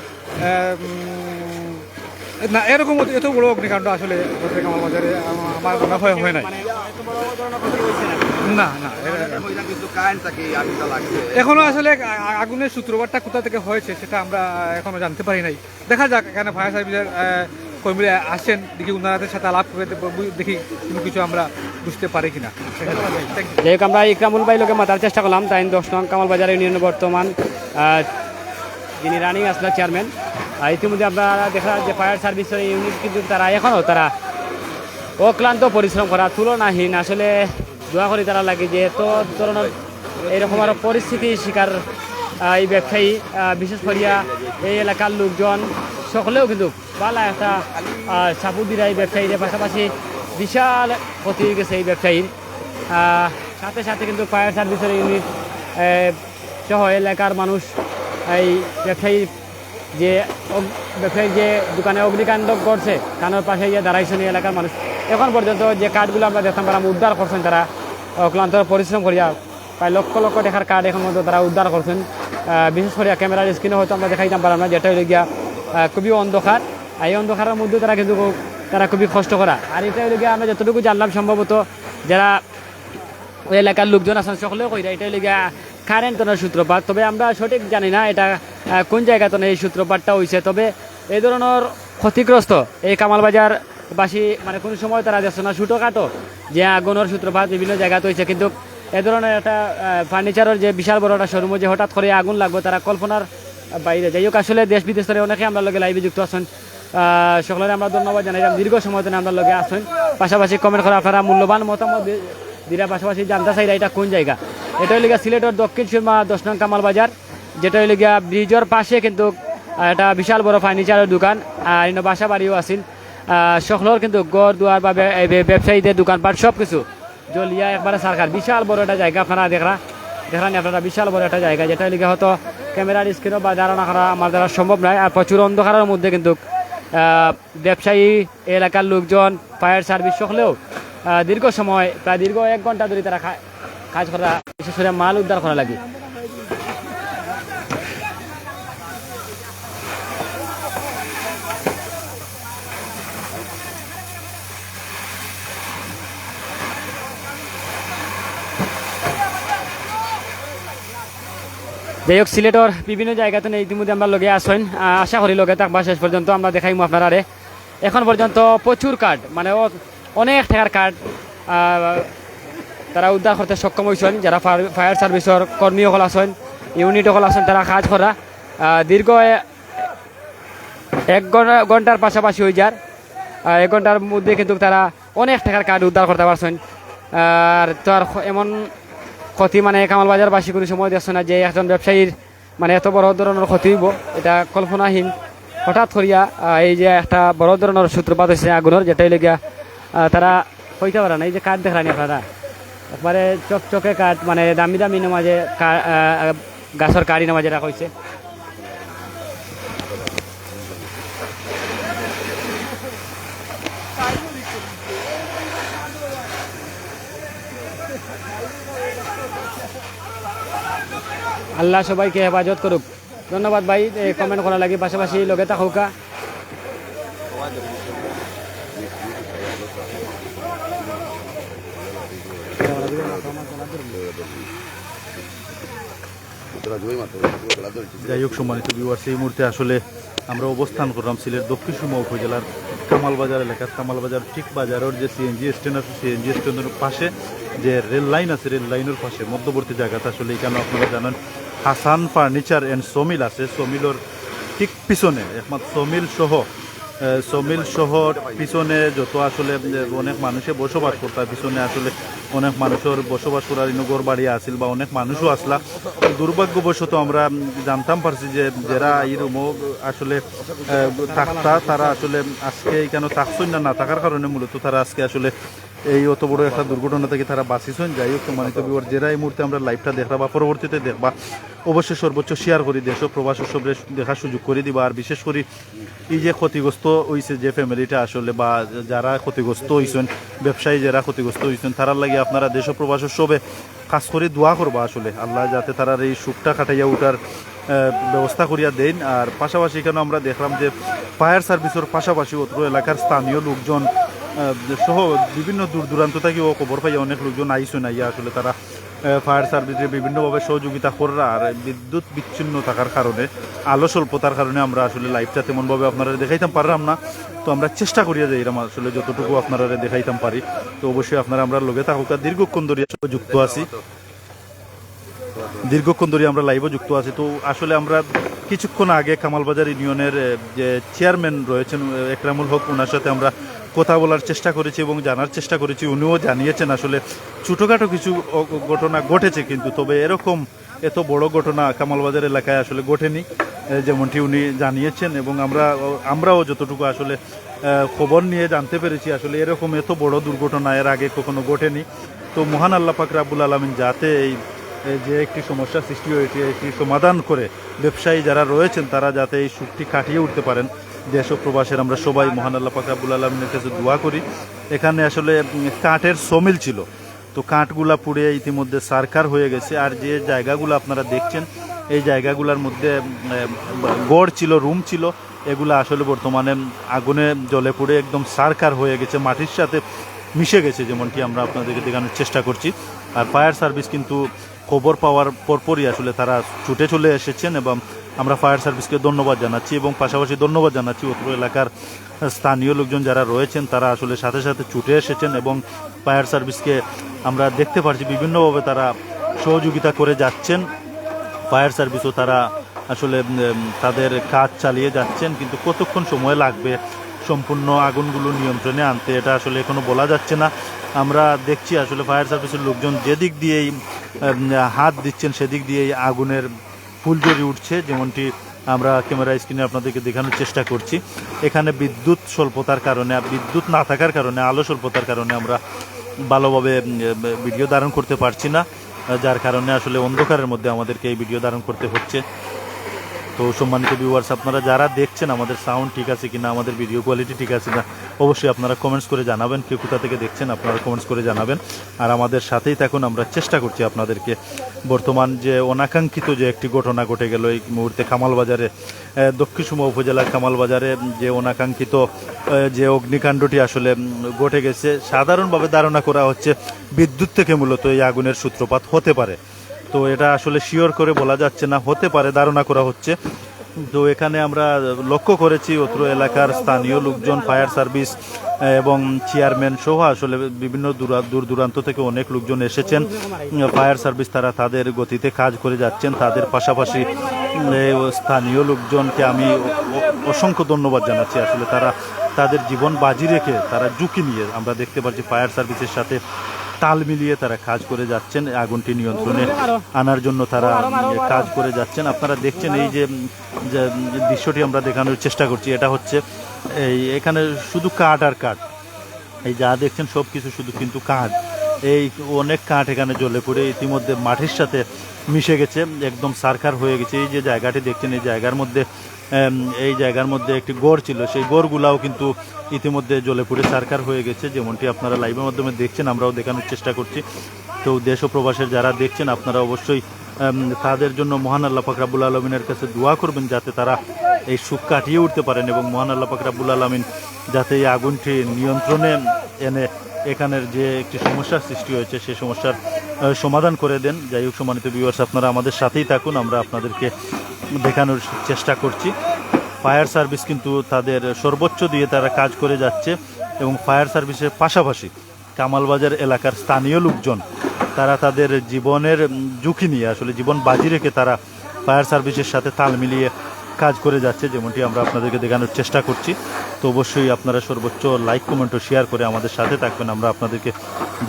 S2: না এরকম এত বড় অগ্নিকাণ্ড আসলে কামাল বাজারে আমার মনে হয় নাই। না না এখনো আসলে আগুনের সূত্রপাতটা কোথা থেকে হয়েছে সেটা আমরা এখনো জানতে পারি নাই। দেখা যাক, এখানে ফায়ার সার্ভিসের কর্মীরা আসেন, দেখি উনাদের সাথে আলাপ করে দেখি কোনো কিছু আমরা বুঝতে পারি কিনা।
S1: যাই হোক আমরা ইকরামুল ভাই লোকে মাতার চেষ্টা করলাম, তাই 10 নং কামালবাজার ইউনিয়নের বর্তমান যিনি রানিং আসলে চেয়ারম্যান। ইতিমধ্যে আপনারা দেখা যে ফায়ার সার্ভিসের ইউনিট কিন্তু তারা এখনও তারা অক্লান্ত পরিশ্রম করা তুলনাহীন। আসলে দোয়া করি তারা লাগে যে এত ধরনের এইরকম আরও পরিস্থিতির শিকার এই ব্যবসায়ী, বিশেষ করিয়া এই এলাকার লোকজন সকলেও কিন্তু ভালো একটা সাপোর্ট দিরা এই ব্যবসায়ীদের, পাশাপাশি বিশাল ক্ষতি হয়ে গেছে এই ব্যবসায়ীর। সাথে সাথে কিন্তু ফায়ার সার্ভিসের ইউনিট সহ এলাকার মানুষ এই ব্যবসায়ীর যে দোকানে অগ্নিকাণ্ড করছে কানের পাশে গিয়ে দাঁড়াইছেন এই এলাকার মানুষ। এখন পর্যন্ত যে কার্ডগুলো আমরা দেখতাম তারা উদ্ধার করছেন, তারা অক্লান্ত পরিশ্রম করিয়া প্রায় লক্ষ লক্ষ টাকার কার্ড এখন মধ্যে তারা উদ্ধার করছেন। বিশেষ করে ক্যামেরার স্ক্রিনে হয়তো আমরা দেখাইতাম পারলাম না, যেটা হয়ে গিয়া খুবই অন্ধকার। এই অন্ধকারের মধ্যে তারা খুবই কষ্ট করা। আর এটা হয়ে গিয়া আমরা যতটুকু জানলাম সম্ভবত যারা ওই এলাকার লোকজন আছেন সকলেও কইরা এটা হয়ে গিয়া কারেন্টের সূত্রপাত। তবে আমরা সঠিক জানি না এটা কোন জায়গাতে এই সূত্রপাতটা হয়েছে। তবে এই ধরনের ক্ষতিগ্রস্ত এই কামালবাজারবাসী মানে কোনো সময় তারা যাচ্ছে না ছোটোখাটো যে আগুনের সূত্রপাত বিভিন্ন জায়গাতে হয়েছে, কিন্তু এ ধরনের একটা ফার্নিচারের যে বিশাল বড় একটা শোরুমে যে হঠাৎ করে আগুন লাগবে তারা কল্পনার বাইরে। যাই হোক, আসলে দেশ বিদেশের অনেকে আমরা লগে লাইভে যুক্ত আছেন, সকলের আমরা ধন্যবাদ জানাইলাম। দীর্ঘ সময় ধরে আমরা লগে আসেন, পাশাপাশি কমেন্ট করে আপনারা মূল্যবান মতামত দিরা, পাশাপাশি জানতে চাইরা এটা কোন জায়গা। এটা হইলে গিয়া সিলেটের দক্ষিণ সুরমা 10 নং কামাল বাজার, যেটা হইলে গিয়া ব্রিজের পাশে কিন্তু একটা বিশাল বড় ফার্নিচারের দোকান, আর বাসা বাড়িও আছিল। সকলের কিন্তু গড় দুয়ার বা ব্যবসায়ীদের দোকানপাট সব কিছু জ্বলিয়া একবারে সরকার। বিশাল বড় একটা জায়গা আপনারা দেখলেন আপনারা, বিশাল বড় একটা জায়গা, যেটা হইলে গিয়া হয়তো ক্যামেরার স্ক্রিনও বা ধারণা করা আমার দ্বারা সম্ভব নয়। আর প্রচুর অন্ধকারের মধ্যে কিন্তু ব্যবসায়ী, এলাকার লোকজন, ফায়ার সার্ভিস সকলেও দীর্ঘ সময়, প্রায় দীর্ঘ 1 ঘন্টা ধরে তারা কাজ করা, বিশেষ করে মাল উদ্ধার করা লাগে। যাই হোক, সিলেটর বিভিন্ন জায়গাতে ইতিমধ্যে আমরা লগে আসেন, আশা করি লগে থাকবা শেষ পর্যন্ত। আমরা দেখাইমু আপনারা এখন পর্যন্ত প্রচুর কাঠ, মানে অনেক টাকার কাঠ তারা উদ্ধার করতে সক্ষম হয়েছেন। যারা ফায়ার সার্ভিসের কর্মী সকল আছেন, ইউনিট সকল আছেন, তারা কাজ করা দীর্ঘ 1 ঘন্টার পাশাপাশি হয়ে যার 1 ঘন্টার মধ্যে কিন্তু তারা অনেক টাকার কাঠ উদ্ধার করতে পারছেন। আর তো আর এমন ক্ষতি মানে কামালবাজারবাসী কোনো সময় দেখছে না যে একজন ব্যবসায়ীর মানে এত বড় ধরনের ক্ষতি হইব, এটা কল্পনাহীন। হঠাৎ করিয়া এই যে একটা বড় ধরনের সূত্রপাত হয়েছে আগুনের, যেটাই লেগিয়া তারা হইতে পারে না। এই যে কাঠ দেখানি আপনারা, একবারে চকচকে কাঠ, মানে দামি দামি নামাজে গাছের কাঠি নামাজে রাখা হয়েছে। আল্লাহ সবাইকে হেফাজত করুক। ধন্যবাদ ভাই কমেন্ট করা লাগে, পাশাপাশি লগে থাকুকা।
S8: যাই হোক, সম্মানিত ভিউয়ার্স, এই মুহূর্তে আসলে আমরা অবস্থান করলাম সিলেট দক্ষিণ সুরমা উপজেলার কামালবাজার এলাকার। কামালবাজার ঠিক বাজারের যে সিএনজি স্ট্যান্ড আছে, সিএনজি স্ট্যান্ডের পাশে যে রেল লাইন আছে, রেল লাইনের পাশে মধ্যবর্তী জায়গাতে আসলে এখানে আপনারা জানেন হাসান ফার্নিচার অ্যান্ড সমিল আছে। সমিলর ঠিক পিছনে একমাত্র সমিল সহ পিছনে যত আসলে অনেক মানুষে বসবাস করতে, পিছনে আসলে অনেক মানুষের বসবাস করার ইনগর বাড়ি আসিল বা অনেক মানুষও আসলা। দুর্ভাগ্যবশত আমরা জানতাম পারছি যে যারা এই রুমও আসলে থাকতা, তারা আসলে আজকে কেন থাকছেন না থাকার কারণে মূলত তারা আজকে আসলে এই অত বড় একটা দুর্ঘটনা থেকে তারা বাঁচিছেন। যাই হোক, সম্মানিত ভিউয়ার, যারা এই মুহূর্তে আমরা লাইভটা দেখবা বা পরবর্তীতে দেখবা, অবশ্যই সর্বোচ্চ শেয়ার করি, দেশ প্রবাস সবরে দেখার সুযোগ করে দিবা। আর বিশেষ করে এই যে ক্ষতিগ্রস্ত হয়েছে যে ফ্যামিলিটা আসলে, বা যারা ক্ষতিগ্রস্ত হয়েছেন, ব্যবসায়ী যারা ক্ষতিগ্রস্ত হয়েছেন, তারার লাগে আপনারা দেশ প্রবাস সবে কাজ করে দোয়া করবা আসলে আল্লাহ যাতে তারা এই সুখটা কাটাইয়া উঠার ব্যবস্থা করিয়া দেন। আর পাশাপাশি এখানে আমরা দেখলাম যে ফায়ার সার্ভিসের পাশাপাশি অত্র এলাকার স্থানীয় লোকজন সহ বিভিন্ন দূর দূরান্ত থেকে খবর পাইয়া অনেক লোকজন আইসেন, আইয়া আসলে তারা ফায়ার সার্ভিসের বিভিন্নভাবে সহযোগিতা করা। আর বিদ্যুৎ বিচ্ছিন্ন থাকার কারণে, আলো স্বল্পতার কারণে আমরা আসলে লাইভটা তেমনভাবে আপনারা দেখাইতাম পারলাম না। তো আমরা চেষ্টা করিয়া যাই এরকম আসলে যতটুকু আপনারা দেখাইতাম পারি। তো অবশ্যই আপনারা আমরা লগে থাকুক। দীর্ঘক্ষণ ধরে যুক্ত আছি, আমরা লাইভে যুক্ত আছি। তো আসলে আমরা কিছুক্ষণ আগে কামালবাজার ইউনিয়নের যে চেয়ারম্যান রয়েছেন একরামুল হক, ওনার সাথে আমরা কথা বলার চেষ্টা করেছি এবং জানার চেষ্টা করেছি। উনিও জানিয়েছেন আসলে ছোটোখাটো কিছু ঘটনা ঘটেছে, কিন্তু তবে এরকম এত বড় ঘটনা কামালবাজার এলাকায় আসলে ঘটেনি, যেমনটি উনি জানিয়েছেন। এবং আমরাও যতটুকু আসলে খবর নিয়ে জানতে পেরেছি, আসলে এরকম এত বড় দুর্ঘটনা এর আগে কখনো ঘটেনি। তো মহান আল্লাহ পাক রাব্বুল আলামিন যাতে এই যে একটি সমস্যা সৃষ্টি হয়েছে এটি সমাধান করে ব্যবসায়ী যারা রয়েছেন তারা যাতে এই সুখটি কাটিয়ে উঠতে পারেন, দেশ ও প্রবাসের আমরা সবাই মহান আল্লাহ পাক রাব্বুল আলামিনের কাছে দোয়া করি। এখানে আসলে কাঠের সমিল ছিল, তো কাঠগুলা পুড়ে ইতিমধ্যে সারকার হয়ে গেছে। আর যে জায়গাগুলো আপনারা দেখছেন, এই জায়গাগুলোর মধ্যে গড় ছিল, রুম ছিল, এগুলো আসলে বর্তমানে আগুনে জ্বলে পুড়ে একদম সারকার হয়ে গেছে, মাটির সাথে মিশে গেছে, যেমনটি আমরা আপনাদেরকে দেখানোর চেষ্টা করছি। আর ফায়ার সার্ভিস কিন্তু খবর পাওয়ার পরপরই আসলে তারা ছুটে চলে এসেছেন এবং আমরা ফায়ার সার্ভিসকে ধন্যবাদ জানাচ্ছি এবং পাশাপাশি ধন্যবাদ জানাচ্ছি অত্র এলাকার স্থানীয় লোকজন যারা রয়েছেন তারা আসলে সাথে সাথে ছুটে এসেছেন এবং ফায়ার সার্ভিসকে আমরা দেখতে পাচ্ছি বিভিন্নভাবে তারা সহযোগিতা করে যাচ্ছেন। ফায়ার সার্ভিসও তারা আসলে তাদের কাজ চালিয়ে যাচ্ছেন, কিন্তু কতক্ষণ সময় লাগবে সম্পূর্ণ আগুনগুলো নিয়ন্ত্রণে আনতে এটা আসলে এখনো বলা যাচ্ছে না। আমরা দেখছি আসলে ফায়ার সার্ভিসের লোকজন যেদিক দিয়েই হাত দিচ্ছেন সেদিক দিয়েই আগুনের ফুলঝড়ি উঠছে, যেমনটি আমরা ক্যামেরা স্ক্রিনে আপনাদেরকে দেখানোর চেষ্টা করছি। এখানে বিদ্যুৎ স্বল্পতার কারণে, বিদ্যুৎ না থাকার কারণে, আলো স্বল্পতার কারণে আমরা ভালোভাবে ভিডিও ধারণ করতে পারছি না, যার কারণে আসলে অন্ধকারের মধ্যে আমাদেরকে এই ভিডিও ধারণ করতে হচ্ছে। তো সম্মানিত ভিউয়ার্স, আপনারা যারা দেখছেন আমাদের সাউন্ড ঠিক আছে কিনা, আমাদের ভিডিও কোয়ালিটি ঠিক আছে না, অবশ্যই আপনারা কমেন্টস করে জানাবেন। কে কোথা থেকে দেখছেন আপনারা কমেন্টস করে জানাবেন, আর আমাদের সাথেই থাকুন। আমরা চেষ্টা করছি আপনাদেরকে বর্তমান যে অনাকাঙ্ক্ষিত যে একটি ঘটনা ঘটে গেল এই মুহূর্তে কামালবাজারে, দক্ষিণ সুরমা উপজেলার কামালবাজারে যে অনাকাঙ্ক্ষিত যে অগ্নিকাণ্ডটি আসলে ঘটে গেছে, সাধারণভাবে ধারণা করা হচ্ছে বিদ্যুৎ থেকে মূলত এই আগুনের সূত্রপাত হতে পারে। তো এটা আসলে শিওর করে বলা যাচ্ছে না, হতে পারে, ধারণা করা হচ্ছে। তো এখানে আমরা লক্ষ্য করেছি অত্র এলাকার স্থানীয় লোকজন, ফায়ার সার্ভিস এবং চেয়ারম্যান সহ আসলে বিভিন্ন দূর দূরান্ত থেকে অনেক লোকজন এসেছেন। ফায়ার সার্ভিস তারা তাদের গতিতে কাজ করে যাচ্ছেন। তাদের পাশাপাশি স্থানীয় লোকজনকে আমি অসংখ্য ধন্যবাদ জানাচ্ছি। আসলে তারা তাদের জীবন বাজি রেখে, তারা ঝুঁকি নিয়ে আমরা দেখতে পাচ্ছি ফায়ার সার্ভিসের সাথে তাল মিলিয়ে তারা কাজ করে যাচ্ছেন, আগুনটি নিয়ন্ত্রণে আনার জন্য তারা কাজ করে যাচ্ছেন। আপনারা দেখছেন এই যে দৃশ্যটি আমরা দেখানোর চেষ্টা করছি, এটা হচ্ছে এখানে শুধু কাঠ আর কাঠ, এই যা দেখছেন সব কিছু শুধু কিন্তু কাঠ। এই অনেক কাঠ এখানে জ্বলে পড়ে ইতিমধ্যে মাটির সাথে মিশে গেছে, একদম সারকার হয়ে গেছে। এই যে জায়গাটি দেখছেন, এই জায়গার মধ্যে একটি গড় ছিল, সেই গড়গুলাও কিন্তু ইতিমধ্যে জ্বলে পুড়ে সারকার হয়ে গেছে, যেমনটি আপনারা লাইভের মাধ্যমে দেখছেন, আমরাও দেখানোর চেষ্টা করছি। তো দেশ ও প্রবাসের যারা দেখছেন আপনারা অবশ্যই তাদের জন্য মহান আল্লাহ পাক রব্বুল আলামিনের কাছে দোয়া করবেন যাতে তারা এই সুখ কাটিয়ে উঠতে পারেন এবং মহান আল্লাহ পাক রব্বুল আলামিন যাতে এই আগুনটি নিয়ন্ত্রণে এনে এখানের যে একটি সমস্যার সৃষ্টি হয়েছে সেই সমস্যার সমাধান করে দেন। যাই হোক সম্মানিত ভিউয়ার্স, আপনারা আমাদের সাথেই থাকুন, আমরা আপনাদেরকে দেখানোর চেষ্টা করছি। ফায়ার সার্ভিস কিন্তু তাদের সর্বোচ্চ দিয়ে তারা কাজ করে যাচ্ছে এবং ফায়ার সার্ভিসের পাশাপাশি কামালবাজার এলাকার স্থানীয় লোকজন তারা তাদের জীবনের ঝুঁকি নিয়ে, আসলে জীবন বাজি রেখে তারা ফায়ার সার্ভিসের সাথে তাল মিলিয়ে কাজ করে যাচ্ছে, যেমনটি আমরা আপনাদেরকে দেখানোর চেষ্টা করছি। তো অবশ্যই আপনারা সর্বোচ্চ লাইক, কমেন্ট ও শেয়ার করে আমাদের সাথে থাকবেন, আমরা আপনাদেরকে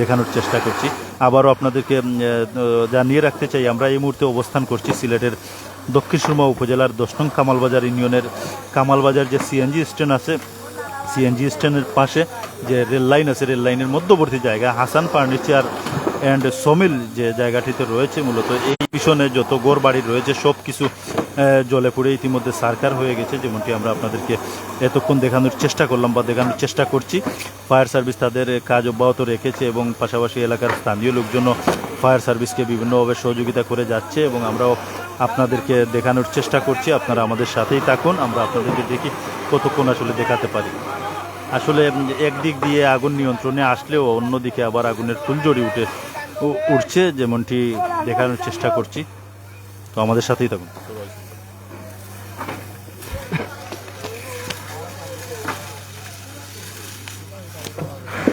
S8: দেখানোর চেষ্টা করছি। আবারও আপনাদেরকে জানিয়ে রাখতে চাই, আমরা এই মুহূর্তে অবস্থান করছি সিলেটের দক্ষিণ সুরমা উপজেলার 10 নং কামালবাজার ইউনিয়নের কামালবাজার যে সিএনজি স্ট্যান্ড আছে, সিএনজি স্ট্যান্ডের পাশে যে রেল লাইন আছে, রেল লাইনের মধ্যবর্তী জায়গা হাসান ফার্নিচার অ্যান্ড সমিল যে জায়গাটিতে রয়েছে, মূলত এই পিছনে যত গড় বাড়ি রয়েছে সব কিছু জ্বলে পুড়ে ইতিমধ্যে সারকার হয়ে গেছে, যেমনটি আমরা আপনাদেরকে এতক্ষণ দেখানোর চেষ্টা করলাম বা দেখানোর চেষ্টা করছি। ফায়ার সার্ভিস তাদের কাজ অব্যাহত রেখেছে এবং পাশাপাশি এলাকার স্থানীয় লোকজনও ফায়ার সার্ভিসকে বিভিন্নভাবে সহযোগিতা করে যাচ্ছে এবং আমরাও আপনাদেরকে দেখানোর চেষ্টা করছি। আপনারা আমাদের সাথেই থাকুন, আমরা আপনাদেরকে দেখি কতক্ষণ আসলে দেখাতে পারি। আসলে একদিক দিয়ে আগুন নিয়ন্ত্রণে আসলেও অন্যদিকে আবার আগুনের ফুলঝড়ি উঠছে, যেমনটি দেখানোর চেষ্টা করছি। তো আমাদের সাথেই থাকুন।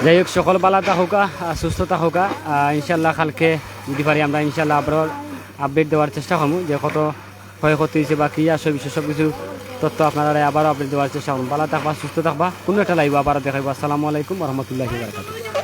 S1: যাই হোক, সকল বালা থাকুকা, সুস্থ থাকুকা। ইনশাল্লাহ কালকে যদি পারি আমরা ইনশাল্লাহ আবার আপডেট দেওয়ার চেষ্টা করবো, যে কত ক্ষয়ক্ষতি হয়েছে বা কী আসে বিশেষ সব কিছু তথ্য আপনারা আবারও আপডেট দেওয়ার চেষ্টা করুন। বালা থাকবা, সুস্থ থাকবা, কোনো একটা লাইভ আবার দেখাইবো। আসসালামু আলাইকুম রহমতুল্লাহি ওয়া বারাকাতুহু।